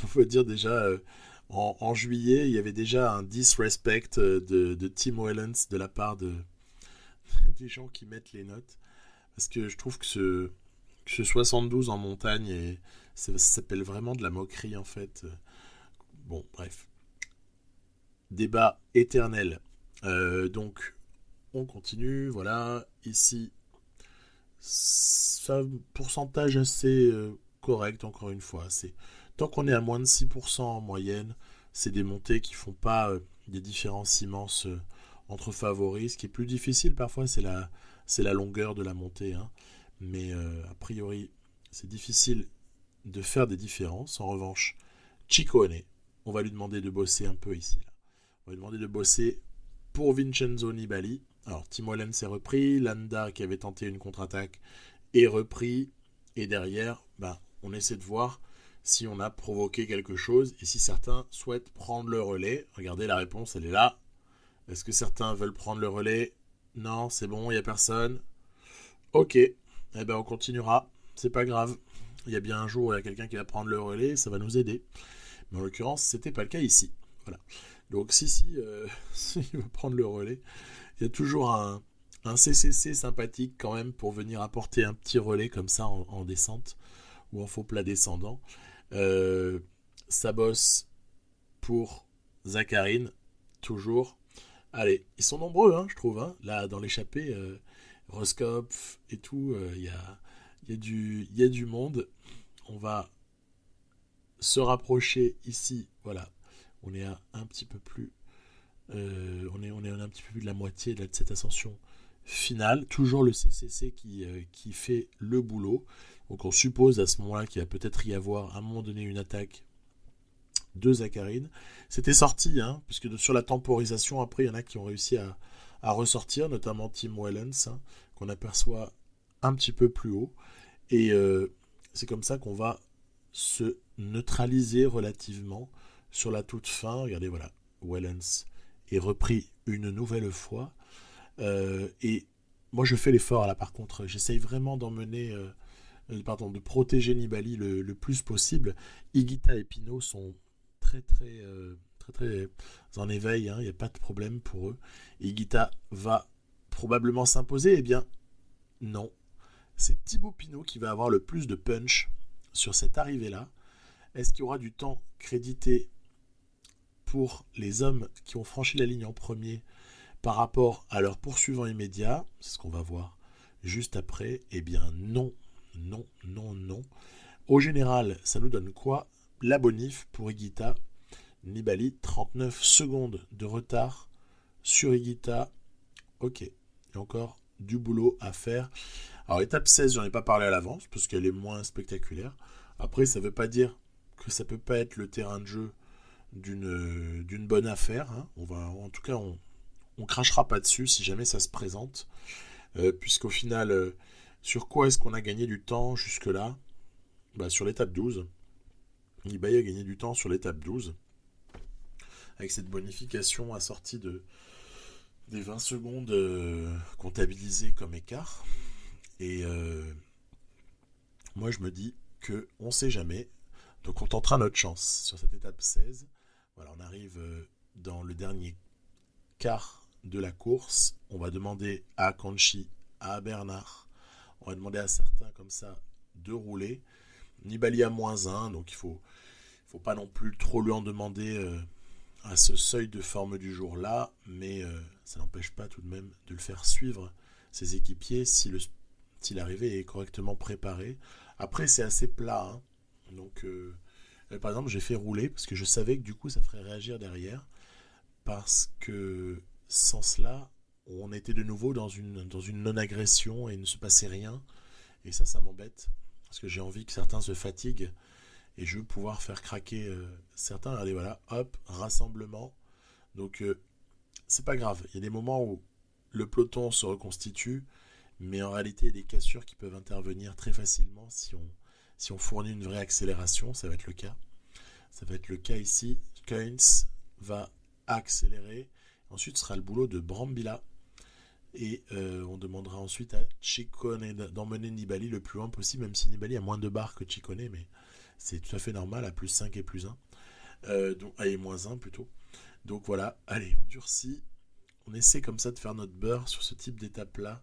Il faut dire déjà, en juillet, il y avait déjà un disrespect de Tim Wellens de la part des gens qui mettent les notes. Parce que je trouve que ce 72 en montagne, ça s'appelle vraiment de la moquerie en fait. Bon, bref. Débat éternel. Donc, on continue. Voilà, ici, ça pourcentage assez correct, encore une fois. Tant qu'on est à moins de 6% en moyenne, c'est des montées qui font pas des différences immenses entre favoris. Ce qui est plus difficile parfois, c'est la longueur de la montée. Mais a priori, c'est difficile de faire des différences. En revanche, Ciccone, on va lui demander de bosser un peu ici. Là. On va lui demander de bosser pour Vincenzo Nibali. Alors, Tim Wellens s'est repris. Landa, qui avait tenté une contre-attaque, est repris. Et derrière, on essaie de voir si on a provoqué quelque chose et si certains souhaitent prendre le relais. Regardez, la réponse, elle est là. Est-ce que certains veulent prendre le relais? Non, c'est bon, il n'y a personne. Ok, on continuera. C'est pas grave. Il y a bien un jour où il y a quelqu'un qui va prendre le relais, ça va nous aider. Mais en l'occurrence, c'était pas le cas ici. Voilà. Donc si il veut prendre le relais, il y a toujours un CCC sympathique quand même pour venir apporter un petit relais comme ça en descente ou en faux plat descendant. Ça bosse pour Zakharine, toujours. Allez, ils sont nombreux, je trouve. Là, dans l'échappée, Roscoff et tout, il y a du monde. On va se rapprocher ici. Voilà, on est à un petit peu plus. On est un petit peu plus de la moitié de cette ascension finale. Toujours le CCC qui fait le boulot. Donc on suppose à ce moment-là qu'il va peut-être y avoir à un moment donné une attaque de Zakharine. C'était sorti, puisque sur la temporisation, après, il y en a qui ont réussi à ressortir, notamment Tim Wellens, qu'on aperçoit un petit peu plus haut. Et c'est comme ça qu'on va se neutraliser relativement sur la toute fin. Regardez, voilà, Wellens est repris une nouvelle fois. Et moi, je fais l'effort, là, par contre. J'essaye vraiment de protéger Nibali le plus possible. Higuita et Pinot sont très en éveil, il n'y a pas de problème pour eux. Higuita va probablement s'imposer. Eh bien, non. C'est Thibaut Pinot qui va avoir le plus de punch sur cette arrivée-là. Est-ce qu'il y aura du temps crédité pour les hommes qui ont franchi la ligne en premier par rapport à leur poursuivant immédiat? C'est ce qu'on va voir juste après. Eh bien, non. Au général, ça nous donne quoi? La bonif pour Higuita. Nibali, 39 secondes de retard sur Higuita. Ok, il y a encore du boulot à faire. Alors, étape 16, j'en ai pas parlé à l'avance, parce qu'elle est moins spectaculaire. Après, ça ne veut pas dire que ça peut pas être le terrain de jeu d'une bonne affaire. En tout cas, on crachera pas dessus si jamais ça se présente. Puisqu'au final, sur quoi est-ce qu'on a gagné du temps jusque-là? Sur l'étape 12. Nibali a gagné du temps sur l'étape 12. Avec cette bonification assortie des 20 secondes comptabilisées comme écart. Et moi, je me dis qu'on ne sait jamais. Donc, on tentera notre chance sur cette étape 16. Voilà, on arrive dans le dernier quart de la course. On va demander à Conchi, à Bernard, on va demander à certains comme ça de rouler. Nibali à -1, donc il faut Faut pas non plus trop lui en demander à ce seuil de forme du jour-là, mais ça n'empêche pas tout de même de le faire suivre ses équipiers si l'arrivée est correctement préparée. Après, c'est assez plat, hein. Donc, par exemple, j'ai fait rouler parce que je savais que du coup, ça ferait réagir derrière. Parce que sans cela, on était de nouveau dans une non-agression et il ne se passait rien. Et ça m'embête. Parce que j'ai envie que certains se fatiguent et je veux pouvoir faire craquer certains. Allez, voilà, hop, rassemblement. Donc, c'est pas grave. Il y a des moments où le peloton se reconstitue, mais en réalité, il y a des cassures qui peuvent intervenir très facilement si on fournit une vraie accélération. Ça va être le cas. Ça va être le cas ici. Coins va accélérer. Ensuite, ce sera le boulot de Brambilla. Et on demandera ensuite à Ciccone d'emmener Nibali le plus loin possible, même si Nibali a moins de barres que Ciccone, mais c'est tout à fait normal, à plus 5 et plus 1. Donc, allez, moins 1 plutôt. Donc voilà, allez, on durcit. On essaie comme ça de faire notre beurre sur ce type d'étape-là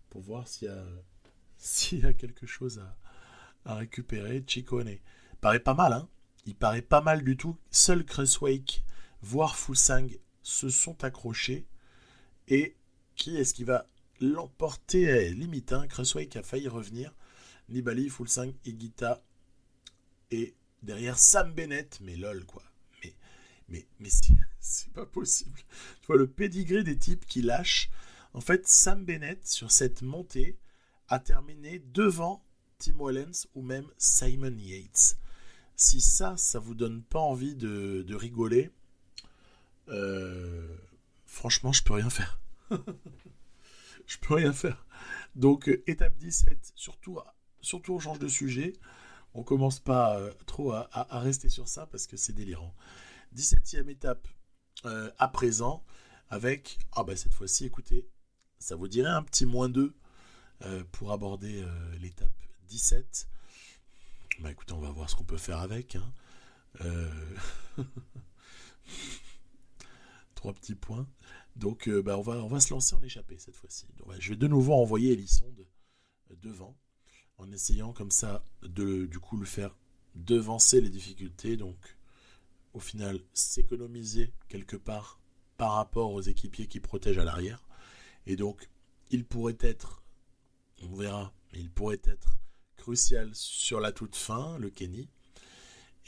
pour voir s'il y a quelque chose à récupérer. Ciccone paraît pas mal, hein. Il paraît pas mal du tout. Seul Kruijswijk, voire Fuglsang se sont accrochés. Et qui est-ce qui va l'emporter limite, hein. Kruijswijk a failli revenir. Nibali, Fuglsang, Higuita. Et derrière Sam Bennett. Mais lol, quoi. Mais c'est pas possible. Tu vois le pédigré des types qui lâchent. En fait, Sam Bennett, sur cette montée, a terminé devant Tim Wellens ou même Simon Yates. Si ça vous donne pas envie de rigoler, franchement, je peux rien faire. Je peux rien faire. Donc, étape 17, surtout on change de sujet. On commence pas trop à rester sur ça parce que c'est délirant. 17e étape à présent avec, cette fois-ci, écoutez, ça vous dirait un petit -2 pour aborder l'étape 17. Écoutez, on va voir ce qu'on peut faire avec, hein. 3 petits points. Donc, on va se lancer en échappée cette fois-ci. Donc, je vais de nouveau envoyer Elissonde devant, en essayant comme ça de du coup le faire devancer les difficultés. Donc, au final, s'économiser quelque part par rapport aux équipiers qui protègent à l'arrière. Et donc, il pourrait être, on verra, mais il pourrait être crucial sur la toute fin, le Kenny.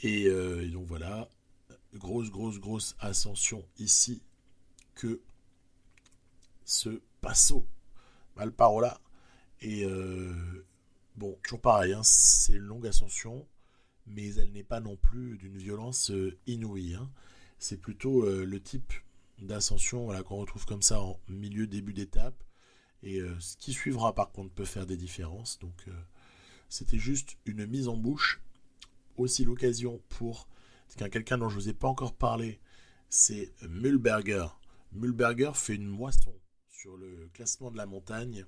Et donc voilà, grosse ascension ici que ce Passo Valparola. Et toujours pareil, hein, c'est une longue ascension, mais elle n'est pas non plus d'une violence inouïe, hein. C'est plutôt le type d'ascension qu'on retrouve comme ça en début d'étape. Et ce qui suivra par contre peut faire des différences. Donc c'était juste une mise en bouche. Aussi l'occasion pour quelqu'un dont je ne vous ai pas encore parlé, c'est Mühlberger. Mühlberger fait une moisson sur le classement de la montagne.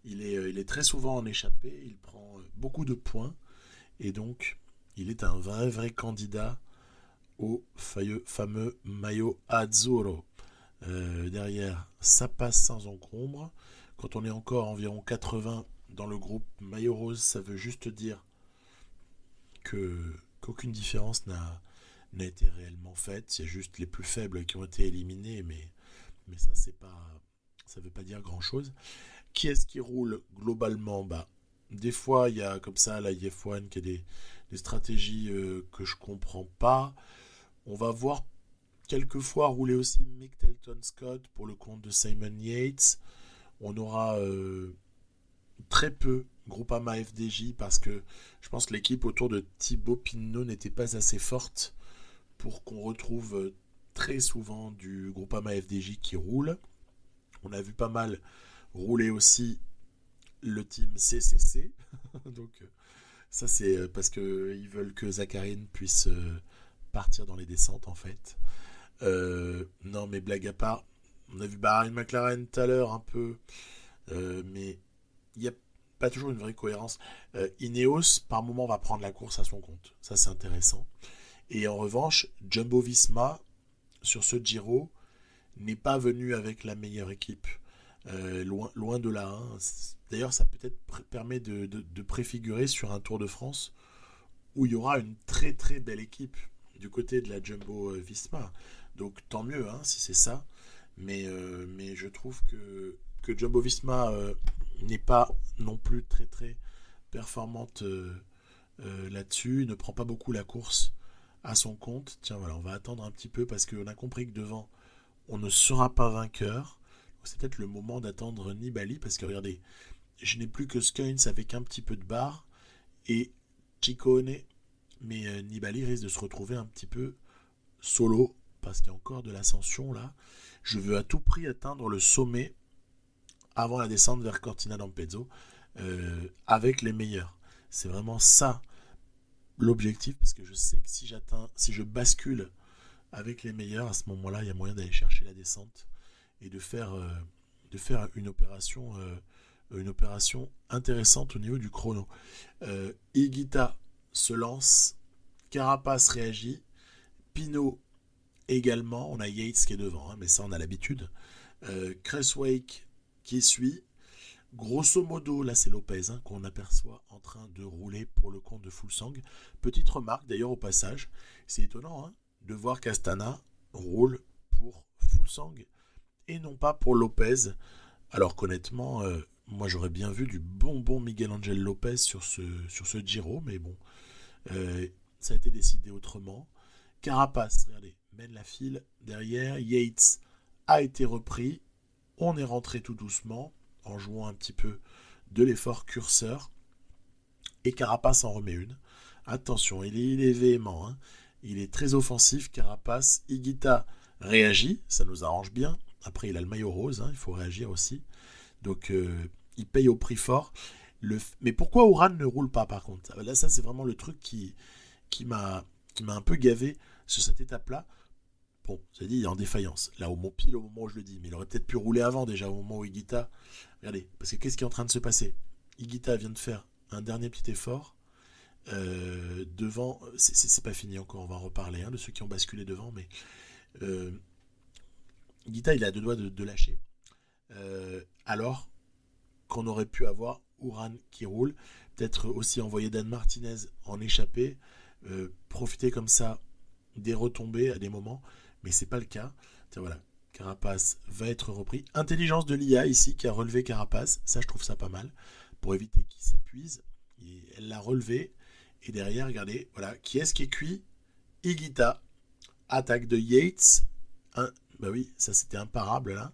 Il est très souvent en échappée, il prend beaucoup de points et donc il est un vrai candidat au fameux maillot azzurro. Derrière, ça passe sans encombre. Quand on est encore environ 80 dans le groupe maillot rose, ça veut juste dire qu'aucune différence n'a été réellement faite. C'est juste les plus faibles qui ont été éliminés, mais ça ça veut pas dire grand chose. Qui est-ce qui roule globalement? Des fois il y a comme ça la IF1 qui a des stratégies que je comprends pas. On va voir quelquefois rouler aussi Mick Telton Scott pour le compte de Simon Yates. On aura très peu Groupama FDJ parce que je pense que l'équipe autour de Thibaut Pinot n'était pas assez forte pour qu'on retrouve très souvent du Groupama FDJ qui roule. On a vu pas mal rouler aussi le team CCC. Donc ça c'est parce qu'ils veulent que Zakharine puisse partir dans les descentes en fait. Non mais blague à part, on a vu Bahrain McLaren tout à l'heure un peu, mais il n'y a pas toujours une vraie cohérence. Ineos par moment va prendre la course à son compte, ça c'est intéressant. Et en revanche, Jumbo Visma sur ce Giro n'est pas venu avec la meilleure équipe. Loin de là. D'ailleurs, ça peut-être permet de préfigurer sur un Tour de France où il y aura une très très belle équipe du côté de la Jumbo Visma. Donc tant mieux si c'est ça. Mais je trouve que Jumbo Visma n'est pas non plus très très performante là-dessus, ne prend pas beaucoup la course à son compte. Tiens, voilà, on va attendre un petit peu parce qu'on a compris que devant, on ne sera pas vainqueur. C'est peut-être le moment d'attendre Nibali parce que regardez, je n'ai plus que Skuins avec un petit peu de barre et Ciccone, mais Nibali risque de se retrouver un petit peu solo parce qu'il y a encore de l'ascension là. Je veux à tout prix atteindre le sommet avant la descente vers Cortina d'Ampezzo avec les meilleurs. C'est vraiment ça l'objectif parce que je sais que si je bascule avec les meilleurs, à ce moment-là, il y a moyen d'aller chercher la descente et de faire une opération intéressante au niveau du chrono. Higuita se lance, Carapace réagit, Pinot également, on a Yates qui est devant, mais ça on a l'habitude. Cresswake qui suit. Grosso modo, là c'est Lopez qu'on aperçoit en train de rouler pour le compte de Fuglsang. Petite remarque d'ailleurs au passage, c'est étonnant de voir qu'Astana roule pour Fuglsang et non pas pour Lopez. Alors qu'honnêtement, moi j'aurais bien vu du bon Miguel Angel Lopez sur ce Giro, mais bon, ça a été décidé autrement. Carapace, regardez, mène la file derrière. Yates a été repris. On est rentré tout doucement en jouant un petit peu de l'effort curseur. Et Carapace en remet une. Attention, il est véhément. Il est très offensif, Carapace. Higuita réagit, ça nous arrange bien. Après, il a le maillot rose, il faut réagir aussi. Donc, il paye au prix fort. Mais pourquoi Uran ne roule pas, par contre? Là, ça, c'est vraiment le truc qui m'a un peu gavé sur cette étape-là. Bon, ça dit, il est en défaillance. Là, pile au moment où je le dis. Mais il aurait peut-être pu rouler avant, déjà, au moment où Higuita... Regardez, parce que qu'est-ce qui est en train de se passer? Higuita vient de faire un dernier petit effort. Devant, c'est pas fini encore, on va en reparler, de ceux qui ont basculé devant, mais Higuita, il a deux doigts de lâcher. Alors qu'on aurait pu avoir Uran qui roule, peut-être aussi envoyer Dan Martinez en échappée, profiter comme ça des retombées à des moments, mais c'est pas le cas. Tiens, voilà, Carapace va être repris. Intelligence de l'IA ici qui a relevé Carapace, ça je trouve ça pas mal, pour éviter qu'il s'épuise. Elle l'a relevé, et derrière, regardez, voilà, qui est-ce qui est cuit? Higuita, attaque de Yates. Bah oui, ça c'était imparable là.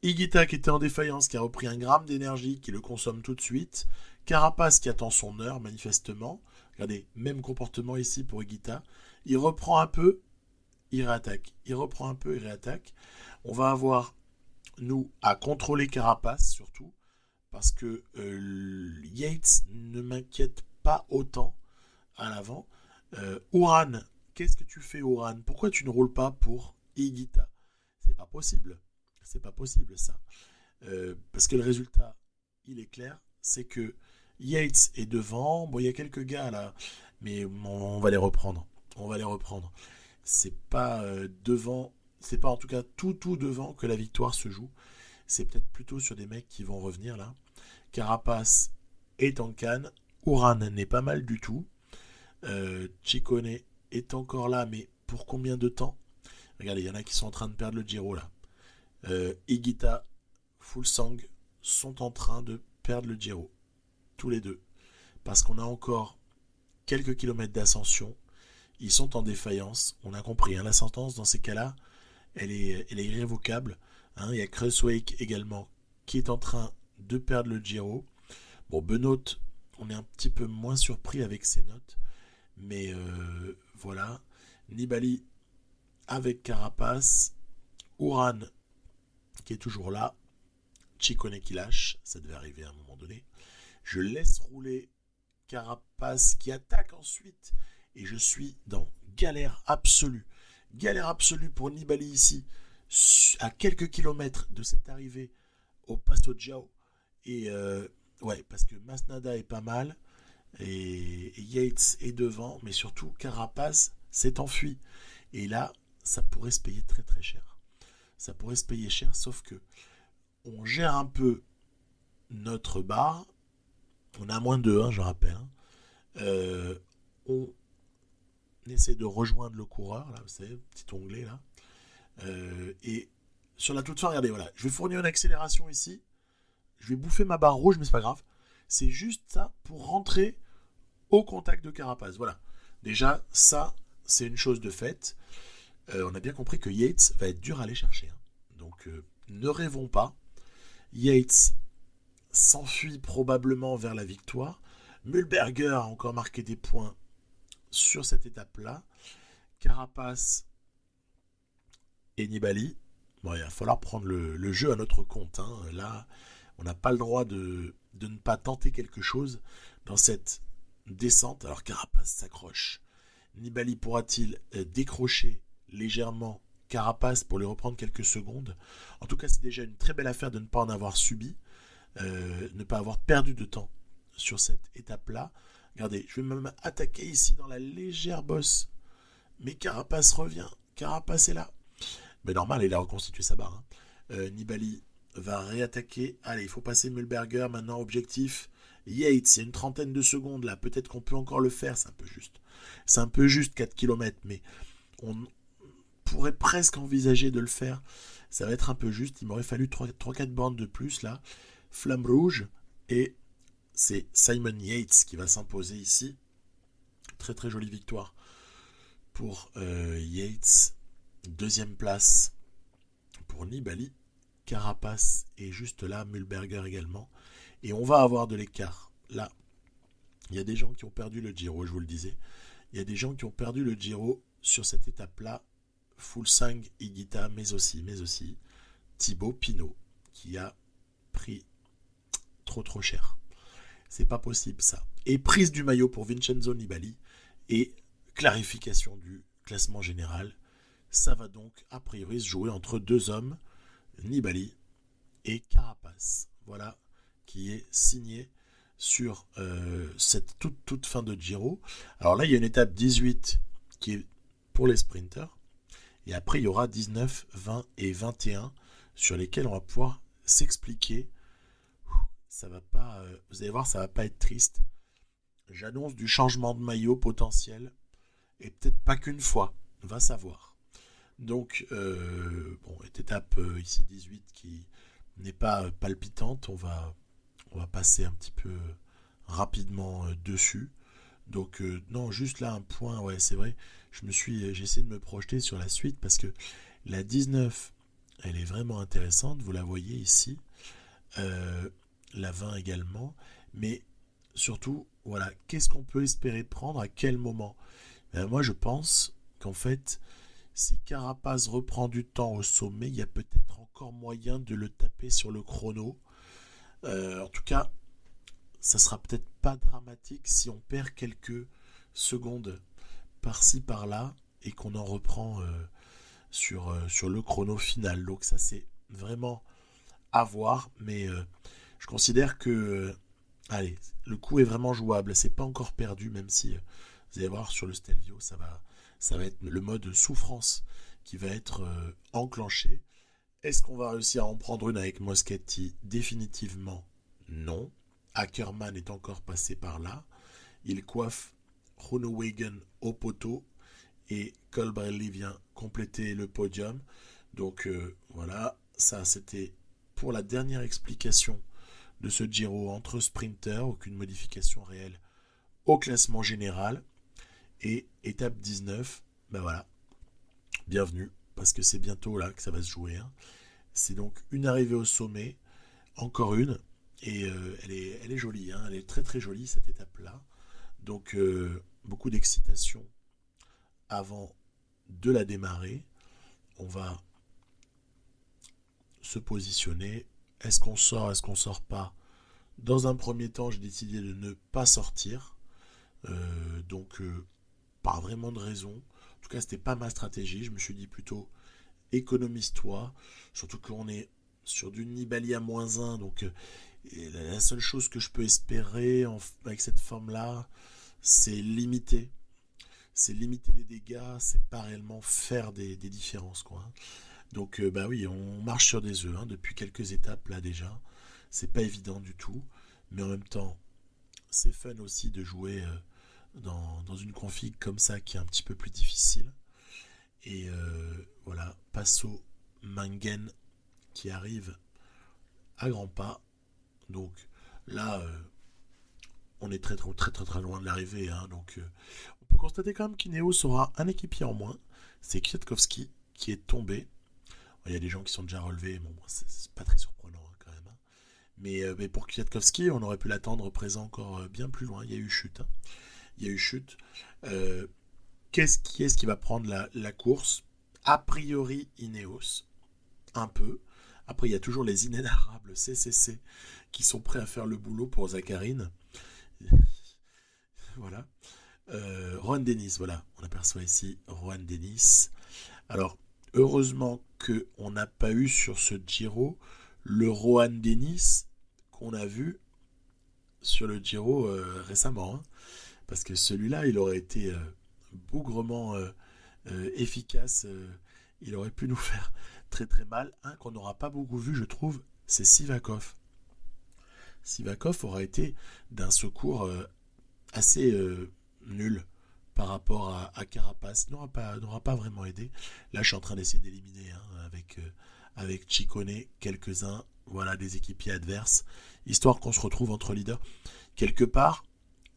Higuita qui était en défaillance, qui a repris 1 gramme d'énergie, qui le consomme tout de suite. Carapace qui attend son heure manifestement. Regardez, même comportement ici pour Higuita. Il reprend un peu, il réattaque. Il reprend un peu, il réattaque. On va avoir, nous, à contrôler Carapace surtout, parce que Yates ne m'inquiète pas autant à l'avant. Uran, qu'est-ce que tu fais, Uran? Pourquoi tu ne roules pas pour Higuita? C'est pas possible. C'est pas possible ça. Parce que le résultat, il est clair, c'est que Yates est devant. Bon, il y a quelques gars là, mais on va les reprendre. On va les reprendre. C'est pas devant, c'est pas en tout cas tout devant que la victoire se joue. C'est peut-être plutôt sur des mecs qui vont revenir là. Carapace est en canne. Uran n'est pas mal du tout. Ciccone est encore là, mais pour combien de temps? Regardez, il y en a qui sont en train de perdre le Giro là. Higuita, Fuglsang sont en train de perdre le Giro. Tous les deux. Parce qu'on a encore quelques kilomètres d'ascension. Ils sont en défaillance. On a compris. La sentence dans ces cas-là, elle est irrévocable. Il y a Cresswake également qui est en train de perdre le Giro. Bon, Benoît, on est un petit peu moins surpris avec ses notes. Mais voilà. Nibali avec Carapace. Uran qui est toujours là. Ciccone qui lâche. Ça devait arriver à un moment donné. Je laisse rouler Carapace qui attaque ensuite. Et je suis dans galère absolue. Galère absolue pour Nibali ici. À quelques kilomètres de cette arrivée au Passo Giao. Et ouais, parce que Masnada est pas mal. Et Yates est devant. Mais surtout, Carapace s'est enfui. Et là, ça pourrait se payer très très cher. Ça pourrait se payer cher, sauf que on gère un peu notre barre. On a moins de 1, je rappelle. On essaie de rejoindre le coureur, là, vous savez, petit onglet là. Et sur la toute fin, regardez, voilà, je vais fournir une accélération ici. Je vais bouffer ma barre rouge, mais c'est pas grave. C'est juste ça pour rentrer au contact de Carapace. Voilà. Déjà, ça, c'est une chose de faite. On a bien compris que Yates va être dur à aller chercher. Hein. Donc, ne rêvons pas. Yates s'enfuit probablement vers la victoire. Mühlberger a encore marqué des points sur cette étape-là. Carapace et Nibali. Bon, il va falloir prendre le jeu à notre compte. Hein. Là, on n'a pas le droit de ne pas tenter quelque chose dans cette descente. Alors Carapace s'accroche. Nibali pourra-t-il décrocher légèrement Carapace pour lui reprendre quelques secondes? En tout cas, c'est déjà une très belle affaire de ne pas en avoir subi, ne pas avoir perdu de temps sur cette étape-là. Regardez, je vais même attaquer ici dans la légère bosse. Mais Carapace revient. Carapace est là. Mais normal, il a reconstitué sa barre. Hein. Nibali va réattaquer. Allez, il faut passer Mühlberger maintenant. Objectif Yates, il y a une trentaine de secondes là. Peut-être qu'on peut encore le faire. C'est un peu juste. C'est un peu juste 4 km, mais on pourrait presque envisager de le faire. Ça va être un peu juste. Il m'aurait fallu 3-4 bornes de plus là. Flamme rouge. Et c'est Simon Yates qui va s'imposer ici. Très très jolie victoire pour Yates. Deuxième place pour Nibali. Carapace est juste là. Mühlberger également. Et on va avoir de l'écart. Là, il y a des gens qui ont perdu le Giro, je vous le disais. Il y a des gens qui ont perdu le Giro sur cette étape-là. Fuglsang, Higuita, mais aussi Thibaut Pinot, qui a pris trop cher. C'est pas possible ça. Et prise du maillot pour Vincenzo Nibali et clarification du classement général. Ça va donc a priori se jouer entre deux hommes, Nibali et Carapace. Voilà qui est signé sur cette toute fin de Giro. Alors là, il y a une étape 18 qui est pour les sprinters. Et après, il y aura 19, 20 et 21 sur lesquels on va pouvoir s'expliquer. Ça va pas, vous allez voir, ça va pas être triste. J'annonce du changement de maillot potentiel. Et peut-être pas qu'une fois. On va savoir. Donc, cette étape ici 18 qui n'est pas palpitante. On va passer un petit peu rapidement dessus. Donc non, juste là un point, ouais c'est vrai, j'ai essayé de me projeter sur la suite parce que la 19, elle est vraiment intéressante, vous la voyez ici, la 20 également, mais surtout, voilà, qu'est-ce qu'on peut espérer prendre à quel moment? Moi je pense qu'en fait, si Carapace reprend du temps au sommet, il y a peut-être encore moyen de le taper sur le chrono. En tout cas, ça sera peut-être pas dramatique si on perd quelques secondes par-ci par-là et qu'on en reprend sur le chrono final. Donc ça c'est vraiment à voir, mais je considère que allez, le coup est vraiment jouable. C'est pas encore perdu, même si vous allez voir sur le Stelvio, ça va être le mode souffrance qui va être enclenché. Est-ce qu'on va réussir à en prendre une avec Moschetti? Définitivement non. Ackermann est encore passé par là. Il coiffe Groenewegen au poteau et Colbrelli vient compléter le podium. Donc voilà, ça c'était pour la dernière explication de ce Giro entre sprinters. Aucune modification réelle au classement général. Et étape 19, ben voilà, bienvenue, parce que c'est bientôt là que ça va se jouer. Hein. C'est donc une arrivée au sommet, encore une. Et elle est jolie, hein, elle est très très jolie cette étape-là. Donc beaucoup d'excitation avant de la démarrer. On va se positionner. Est-ce qu'on sort, est-ce qu'on sort pas? Dans un premier temps, j'ai décidé de ne pas sortir. Donc pas vraiment de raison. En tout cas, c'était pas ma stratégie. Je me suis dit plutôt économise-toi. Surtout qu'on est sur du Nibali à -1. Donc et la seule chose que je peux espérer avec cette forme-là, c'est limiter. C'est limiter les dégâts, c'est pas réellement faire des différences, quoi. Donc, bah oui, on marche sur des œufs hein, depuis quelques étapes là déjà. C'est pas évident du tout, mais en même temps, c'est fun aussi de jouer dans une config comme ça qui est un petit peu plus difficile. Et voilà, Passo Mangen qui arrive à grands pas. Donc là, on est très très très très, très loin de l'arrivée. Hein. Donc on peut constater quand même qu'Ineos aura un équipier en moins. C'est Kwiatkowski qui est tombé. Il y a des gens qui sont déjà relevés. Bon, c'est pas très surprenant hein, quand même. Hein. Mais pour Kwiatkowski, on aurait pu l'attendre présent encore bien plus loin. Il y a eu chute. Hein. Il y a eu chute. Qui est-ce qui va prendre la course? A priori, Ineos. Un peu. Après, il y a toujours les inénarrables CCC qui sont prêts à faire le boulot pour Zacharine. Voilà. Rohan Dennis, voilà. On aperçoit ici Rohan Dennis. Alors, heureusement qu'on n'a pas eu sur ce Giro le Rohan Dennis qu'on a vu sur le Giro récemment. Hein, parce que celui-là, il aurait été bougrement efficace. Il aurait pu nous faire très très mal. Un qu'on n'aura pas beaucoup vu, je trouve, c'est Sivakov. Sivakov aura été d'un secours assez nul par rapport à Carapace. Il n'aura pas vraiment aidé. Là, je suis en train d'essayer d'éliminer hein, avec Ciccone quelques-uns, voilà, des équipiers adverses, histoire qu'on se retrouve entre leaders. Quelque part,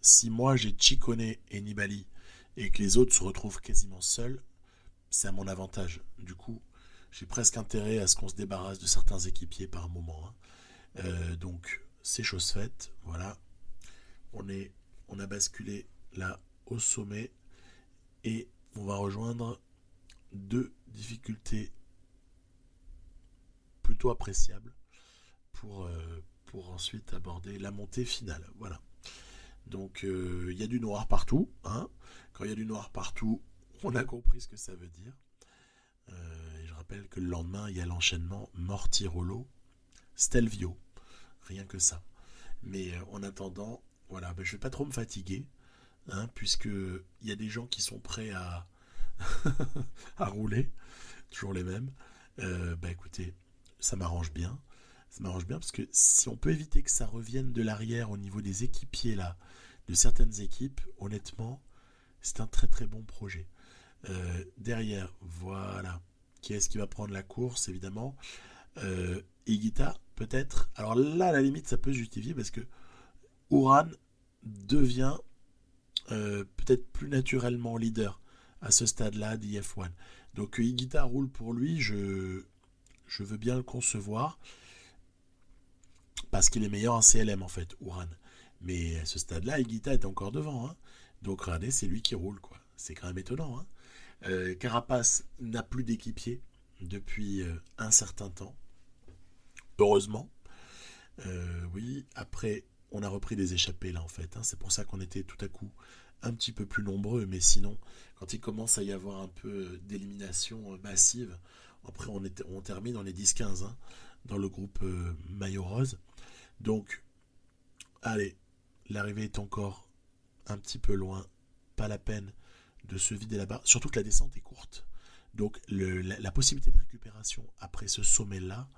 si moi j'ai Ciccone et Nibali et que les autres se retrouvent quasiment seuls, c'est à mon avantage. Du coup, j'ai presque intérêt à ce qu'on se débarrasse de certains équipiers par moment. Hein. Donc, c'est chose faite. Voilà. On a basculé là au sommet et on va rejoindre deux difficultés plutôt appréciables pour ensuite aborder la montée finale. Voilà. Donc, il y a du noir partout. Hein. Quand il y a du noir partout, on a compris ce que ça veut dire. Et je rappelle que le lendemain, il y a l'enchaînement Mortirolo, Stelvio. Rien que ça. Mais en attendant, voilà, je ne vais pas trop me fatiguer, hein, puisqu'il y a des gens qui sont prêts à, à rouler, toujours les mêmes. Écoutez, ça m'arrange bien. Ça m'arrange bien parce que si on peut éviter que ça revienne de l'arrière au niveau des équipiers là, de certaines équipes, honnêtement, c'est un très très bon projet. Derrière, voilà. Qui est-ce qui va prendre la course, évidemment Higuita, peut-être. Alors là, à la limite, ça peut se justifier parce que Uran devient peut-être plus naturellement leader à ce stade-là d'IF1. Donc Higuita roule pour lui, je veux bien le concevoir parce qu'il est meilleur en CLM en fait, Uran. Mais à ce stade-là, Higuita est encore devant. Hein. Donc regardez, c'est lui qui roule, quoi. C'est quand même étonnant. Hein. Carapace n'a plus d'équipier depuis un certain temps. Heureusement. Oui, après, on a repris des échappées là en fait. Hein. C'est pour ça qu'on était tout à coup un petit peu plus nombreux. Mais sinon, quand il commence à y avoir un peu d'élimination massive, après on termine dans les 10-15 hein, dans le groupe Maillot Rose. Donc, allez, l'arrivée est encore un petit peu loin. Pas la peine de se vider la barre. Surtout que la descente est courte. Donc la possibilité de récupération après ce sommet-là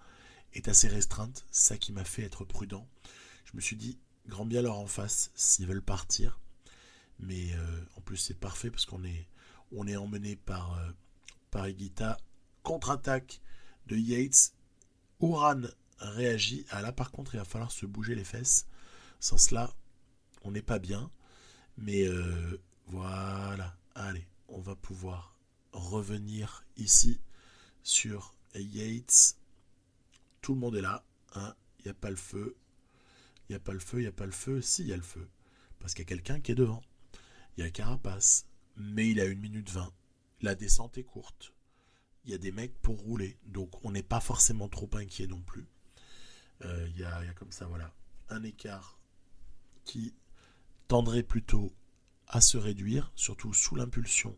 est assez restreinte. C'est ça qui m'a fait être prudent. Je me suis dit, grand bien leur en face s'ils veulent partir. Mais en plus c'est parfait parce qu'on est emmené par Higuita. Contre-attaque de Yates. Uran réagit. Ah là par contre il va falloir se bouger les fesses. Sans cela, on n'est pas bien. Mais voilà. Allez, on va pouvoir revenir ici sur Yates. Tout le monde est là. Hein. Il n'y a pas le feu. Il n'y a pas le feu, il n'y a pas le feu. Si, il y a le feu. Parce qu'il y a quelqu'un qui est devant. Il y a Carapace. Mais il a 1 minute 20. La descente est courte. Il y a des mecs pour rouler. Donc on n'est pas forcément trop inquiet non plus. Il y a comme ça, voilà, un écart qui tendrait plutôt à se réduire, surtout sous l'impulsion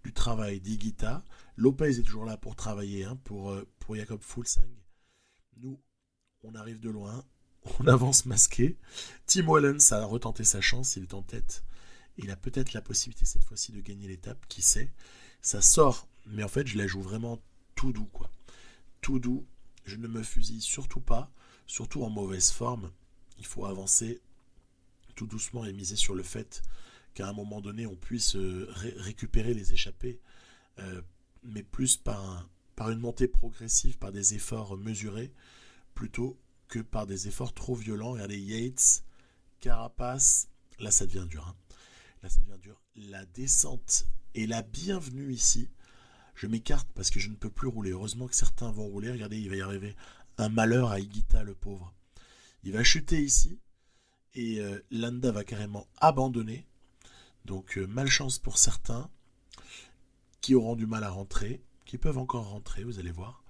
du travail d'Higuita. Lopez est toujours là pour travailler, hein, pour Jakob Fuglsang. Nous, on arrive de loin, on avance masqué. Tim Wellens a retenté sa chance, il est en tête. Il a peut-être la possibilité cette fois-ci de gagner l'étape, qui sait. Ça sort, mais en fait je la joue vraiment tout doux, quoi. Tout doux, je ne me fusille surtout pas, surtout en mauvaise forme. Il faut avancer tout doucement et miser sur le fait qu'à un moment donné, on puisse récupérer les échappées, mais plus par une montée progressive, par des efforts mesurés, plutôt que par des efforts trop violents. Regardez, Yates, Carapace, là ça devient dur. Hein. Là ça devient dur. La descente est la bienvenue ici. Je m'écarte parce que je ne peux plus rouler. Heureusement que certains vont rouler. Regardez, il va y arriver un malheur à Higuita, le pauvre. Il va chuter ici et Landa va carrément abandonner. Donc malchance pour certains qui auront du mal à rentrer, qui peuvent encore rentrer, vous allez voir.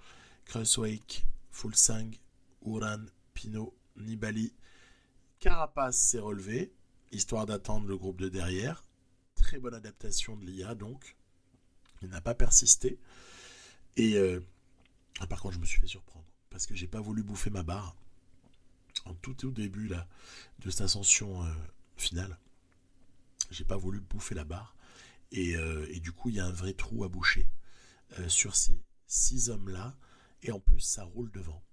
Kruijswijk, Fuglsang, Uran, Pinot, Nibali. Carapace s'est relevé, histoire d'attendre le groupe de derrière. Très bonne adaptation de l'IA donc. Il n'a pas persisté. Et par contre, je me suis fait surprendre parce que j'ai pas voulu bouffer ma barre en tout au début là, de cette ascension finale. J'ai pas voulu bouffer la barre et du coup, il y a un vrai trou à boucher sur ces 6 hommes là. Et en plus, ça roule devant.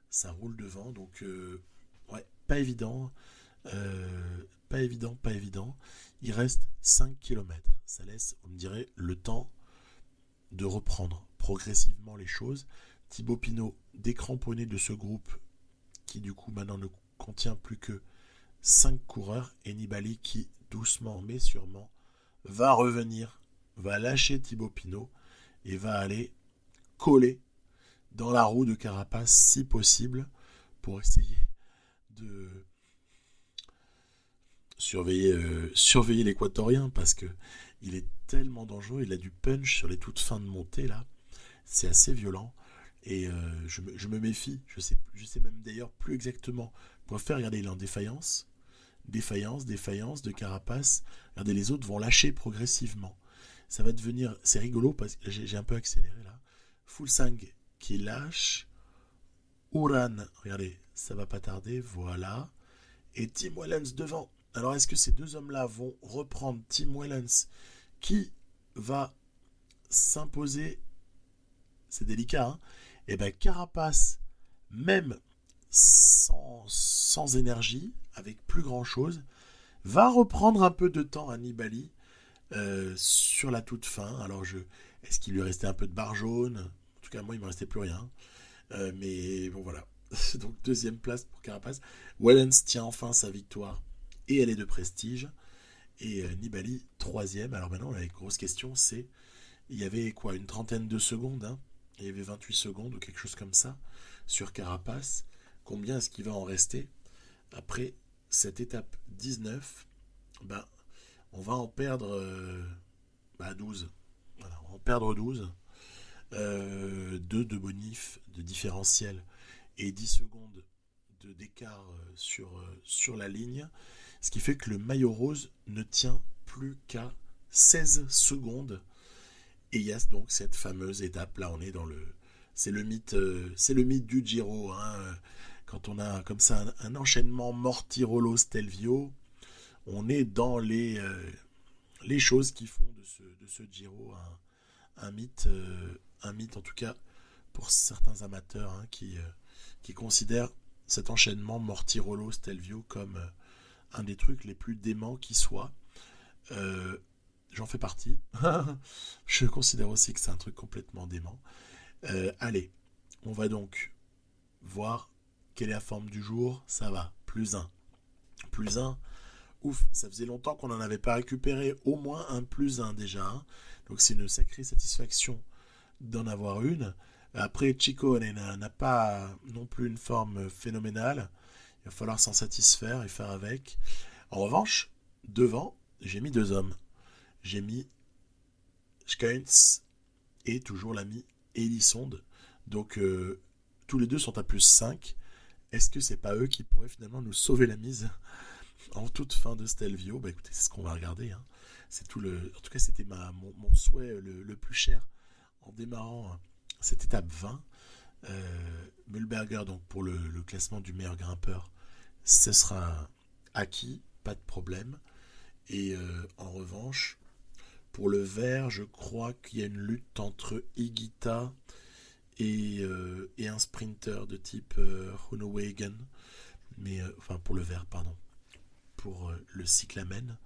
Ça roule devant, donc ouais, pas évident. Pas évident. Il reste 5 km. Ça laisse, on me dirait, le temps de reprendre progressivement les choses. Thibaut Pinot, décramponné de ce groupe qui du coup maintenant ne contient plus que 5 coureurs, et Nibali qui doucement mais sûrement va revenir, va lâcher Thibaut Pinot et va aller coller dans la roue de Carapace si possible pour essayer de surveiller l'équatorien parce que il est tellement dangereux, il a du punch sur les toutes fins de montée là, c'est assez violent et je me méfie, je sais même d'ailleurs plus exactement quoi faire. Regardez, il est en défaillance de Carapace, regardez, les autres vont lâcher progressivement, ça va devenir, c'est rigolo parce que j'ai un peu accéléré là. Fuglsang qui lâche, Uran, regardez, ça va pas tarder, voilà, et Tim Wellens devant. Alors est-ce que ces deux hommes-là vont reprendre Tim Wellens qui va s'imposer? C'est délicat, hein. Et bien Carapace, même sans énergie, avec plus grand-chose, va reprendre un peu de temps à Nibali sur la toute fin. Alors est-ce qu'il lui restait un peu de barre jaune? En tout cas, moi, il ne me restait plus rien. Mais bon, voilà. Donc deuxième place pour Carapace. Wellens tient enfin sa victoire et elle est de prestige. Et Nibali troisième. Alors maintenant, la grosse question, c'est, il y avait quoi, une trentaine de secondes, hein, il y avait 28 secondes ou quelque chose comme ça sur Carapace. Combien est-ce qu'il va en rester après cette étape 19? Ben, on va en perdre 12. Voilà, on va en perdre 12. 2 de bonif de différentiel et 10 secondes d'écart sur la ligne, ce qui fait que le maillot rose ne tient plus qu'à 16 secondes. Et il y a donc cette fameuse étape, là on est dans c'est le mythe du Giro, hein. Quand on a comme ça un enchaînement Mortirolo-Stelvio, on est dans les choses qui font de ce Giro un mythe en tout cas pour certains amateurs, hein, qui considèrent cet enchaînement Mortirolo-Stelvio comme un des trucs les plus déments qui soit. J'en fais partie. Je considère aussi que c'est un truc complètement dément. Allez, on va donc voir quelle est la forme du jour. Ça va, +1. +1. Ouf, ça faisait longtemps qu'on n'en avait pas récupéré au moins un +1 déjà, hein. Donc c'est une sacrée satisfaction d'en avoir une. Après, Chico n'a pas non plus une forme phénoménale. Il va falloir s'en satisfaire et faire avec. En revanche, devant, j'ai mis 2 hommes. J'ai mis Skuins et toujours l'ami Elisonde. Donc, tous les deux sont à +5. Est-ce que c'est pas eux qui pourraient finalement nous sauver la mise en toute fin de Stelvio? Bah écoutez, c'est ce qu'on va regarder, hein. En tout cas, c'était mon souhait le plus cher en démarrant cette étape 20. Mühlberger, donc pour le classement du meilleur grimpeur, ce sera acquis, pas de problème. Et en revanche, pour le vert, je crois qu'il y a une lutte entre Higuita et un sprinter de type Groenewegen. Mais enfin, pour le vert, pardon. Pour le cyclamen.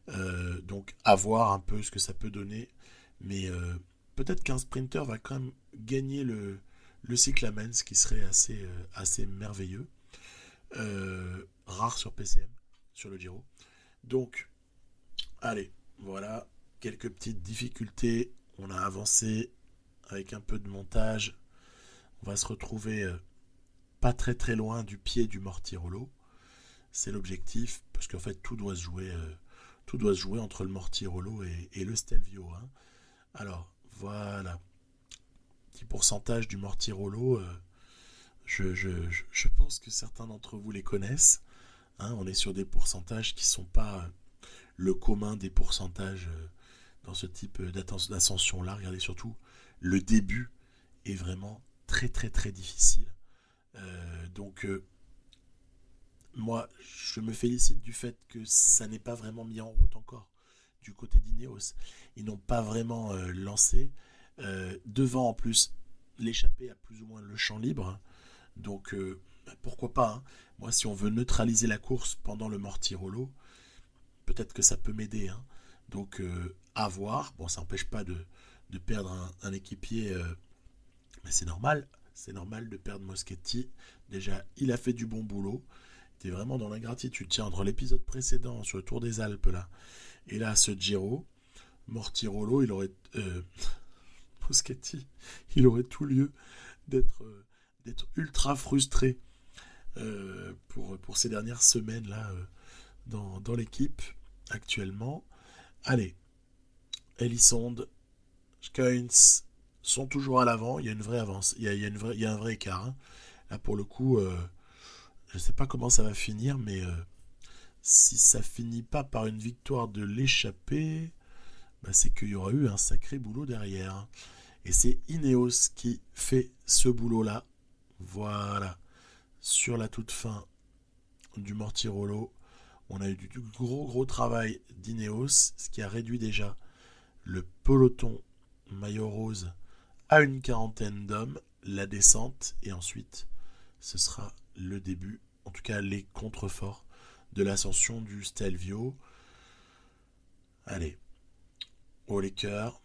Donc à voir un peu ce que ça peut donner. Mais peut-être qu'un sprinter va quand même gagner le cyclamen, ce qui serait assez merveilleux. Rare sur PCM, sur le Giro. Donc, allez, voilà, quelques petites difficultés. On a avancé avec un peu de montage. On va se retrouver pas très très loin du pied du Mortirolo. C'est l'objectif, parce qu'en fait tout doit se jouer entre le Mortirolo et le Stelvio. Hein. Alors, voilà, petit pourcentage du Mortirolo. Je pense que certains d'entre vous les connaissent. Hein. On est sur des pourcentages qui ne sont pas le commun des pourcentages dans ce type d'ascension-là. Regardez surtout, le début est vraiment très très très difficile. Donc, moi, je me félicite du fait que ça n'est pas vraiment mis en route encore du côté d'Ineos. Ils n'ont pas vraiment lancé. Devant, en plus, l'échappée a plus ou moins le champ libre. Donc, pourquoi pas. Hein. Moi, si on veut neutraliser la course pendant le Mortirolo, peut-être que ça peut m'aider. Hein. Donc, à voir. Bon, ça n'empêche pas de perdre un équipier, mais c'est normal. C'est normal de perdre Moschetti. Déjà, il a fait du bon boulot. Il était vraiment dans l'ingratitude. Tiens, entre l'épisode précédent sur le Tour des Alpes, là, et là, ce Giro, Mortirolo, il aurait... Moschetti, il aurait tout lieu d'être ultra frustré pour ces dernières semaines là dans l'équipe actuellement. Allez, Elisonde, Skuins sont toujours à l'avant. Il y a une vraie avance, il y a un vrai écart. Hein. Là pour le coup, je ne sais pas comment ça va finir, mais si ça finit pas par une victoire de l'échappée, bah, c'est qu'il y aura eu un sacré boulot derrière. Hein. Et c'est Ineos qui fait ce boulot-là. Voilà. Sur la toute fin du Mortirolo, on a eu du gros travail d'Ineos, ce qui a réduit déjà le peloton maillot rose à une quarantaine d'hommes, la descente, et ensuite ce sera le début, en tout cas les contreforts de l'ascension du Stelvio. Allez, haut les cœurs.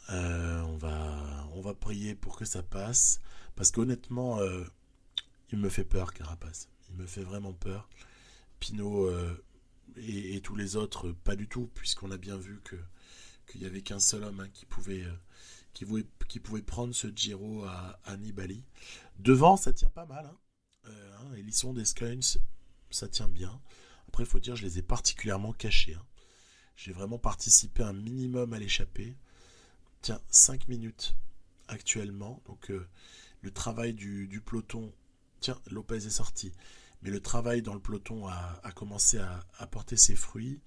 On va prier pour que ça passe. Parce qu'honnêtement, il me fait peur, Carapace. Il me fait vraiment peur. Pinot et tous les autres, pas du tout, puisqu'on a bien vu qu'il n'y avait qu'un seul homme hein, qui pouvait prendre ce Giro à Nibali. Devant, ça tient pas mal. Hein. Elisson des Skuins, ça tient bien. Après, il faut dire, je les ai particulièrement cachés. Hein. J'ai vraiment participé un minimum à l'échappée. Tiens, 5 minutes actuellement. Donc, le travail du peloton... Tiens, Lopez est sorti. Mais le travail dans le peloton a commencé à porter ses fruits.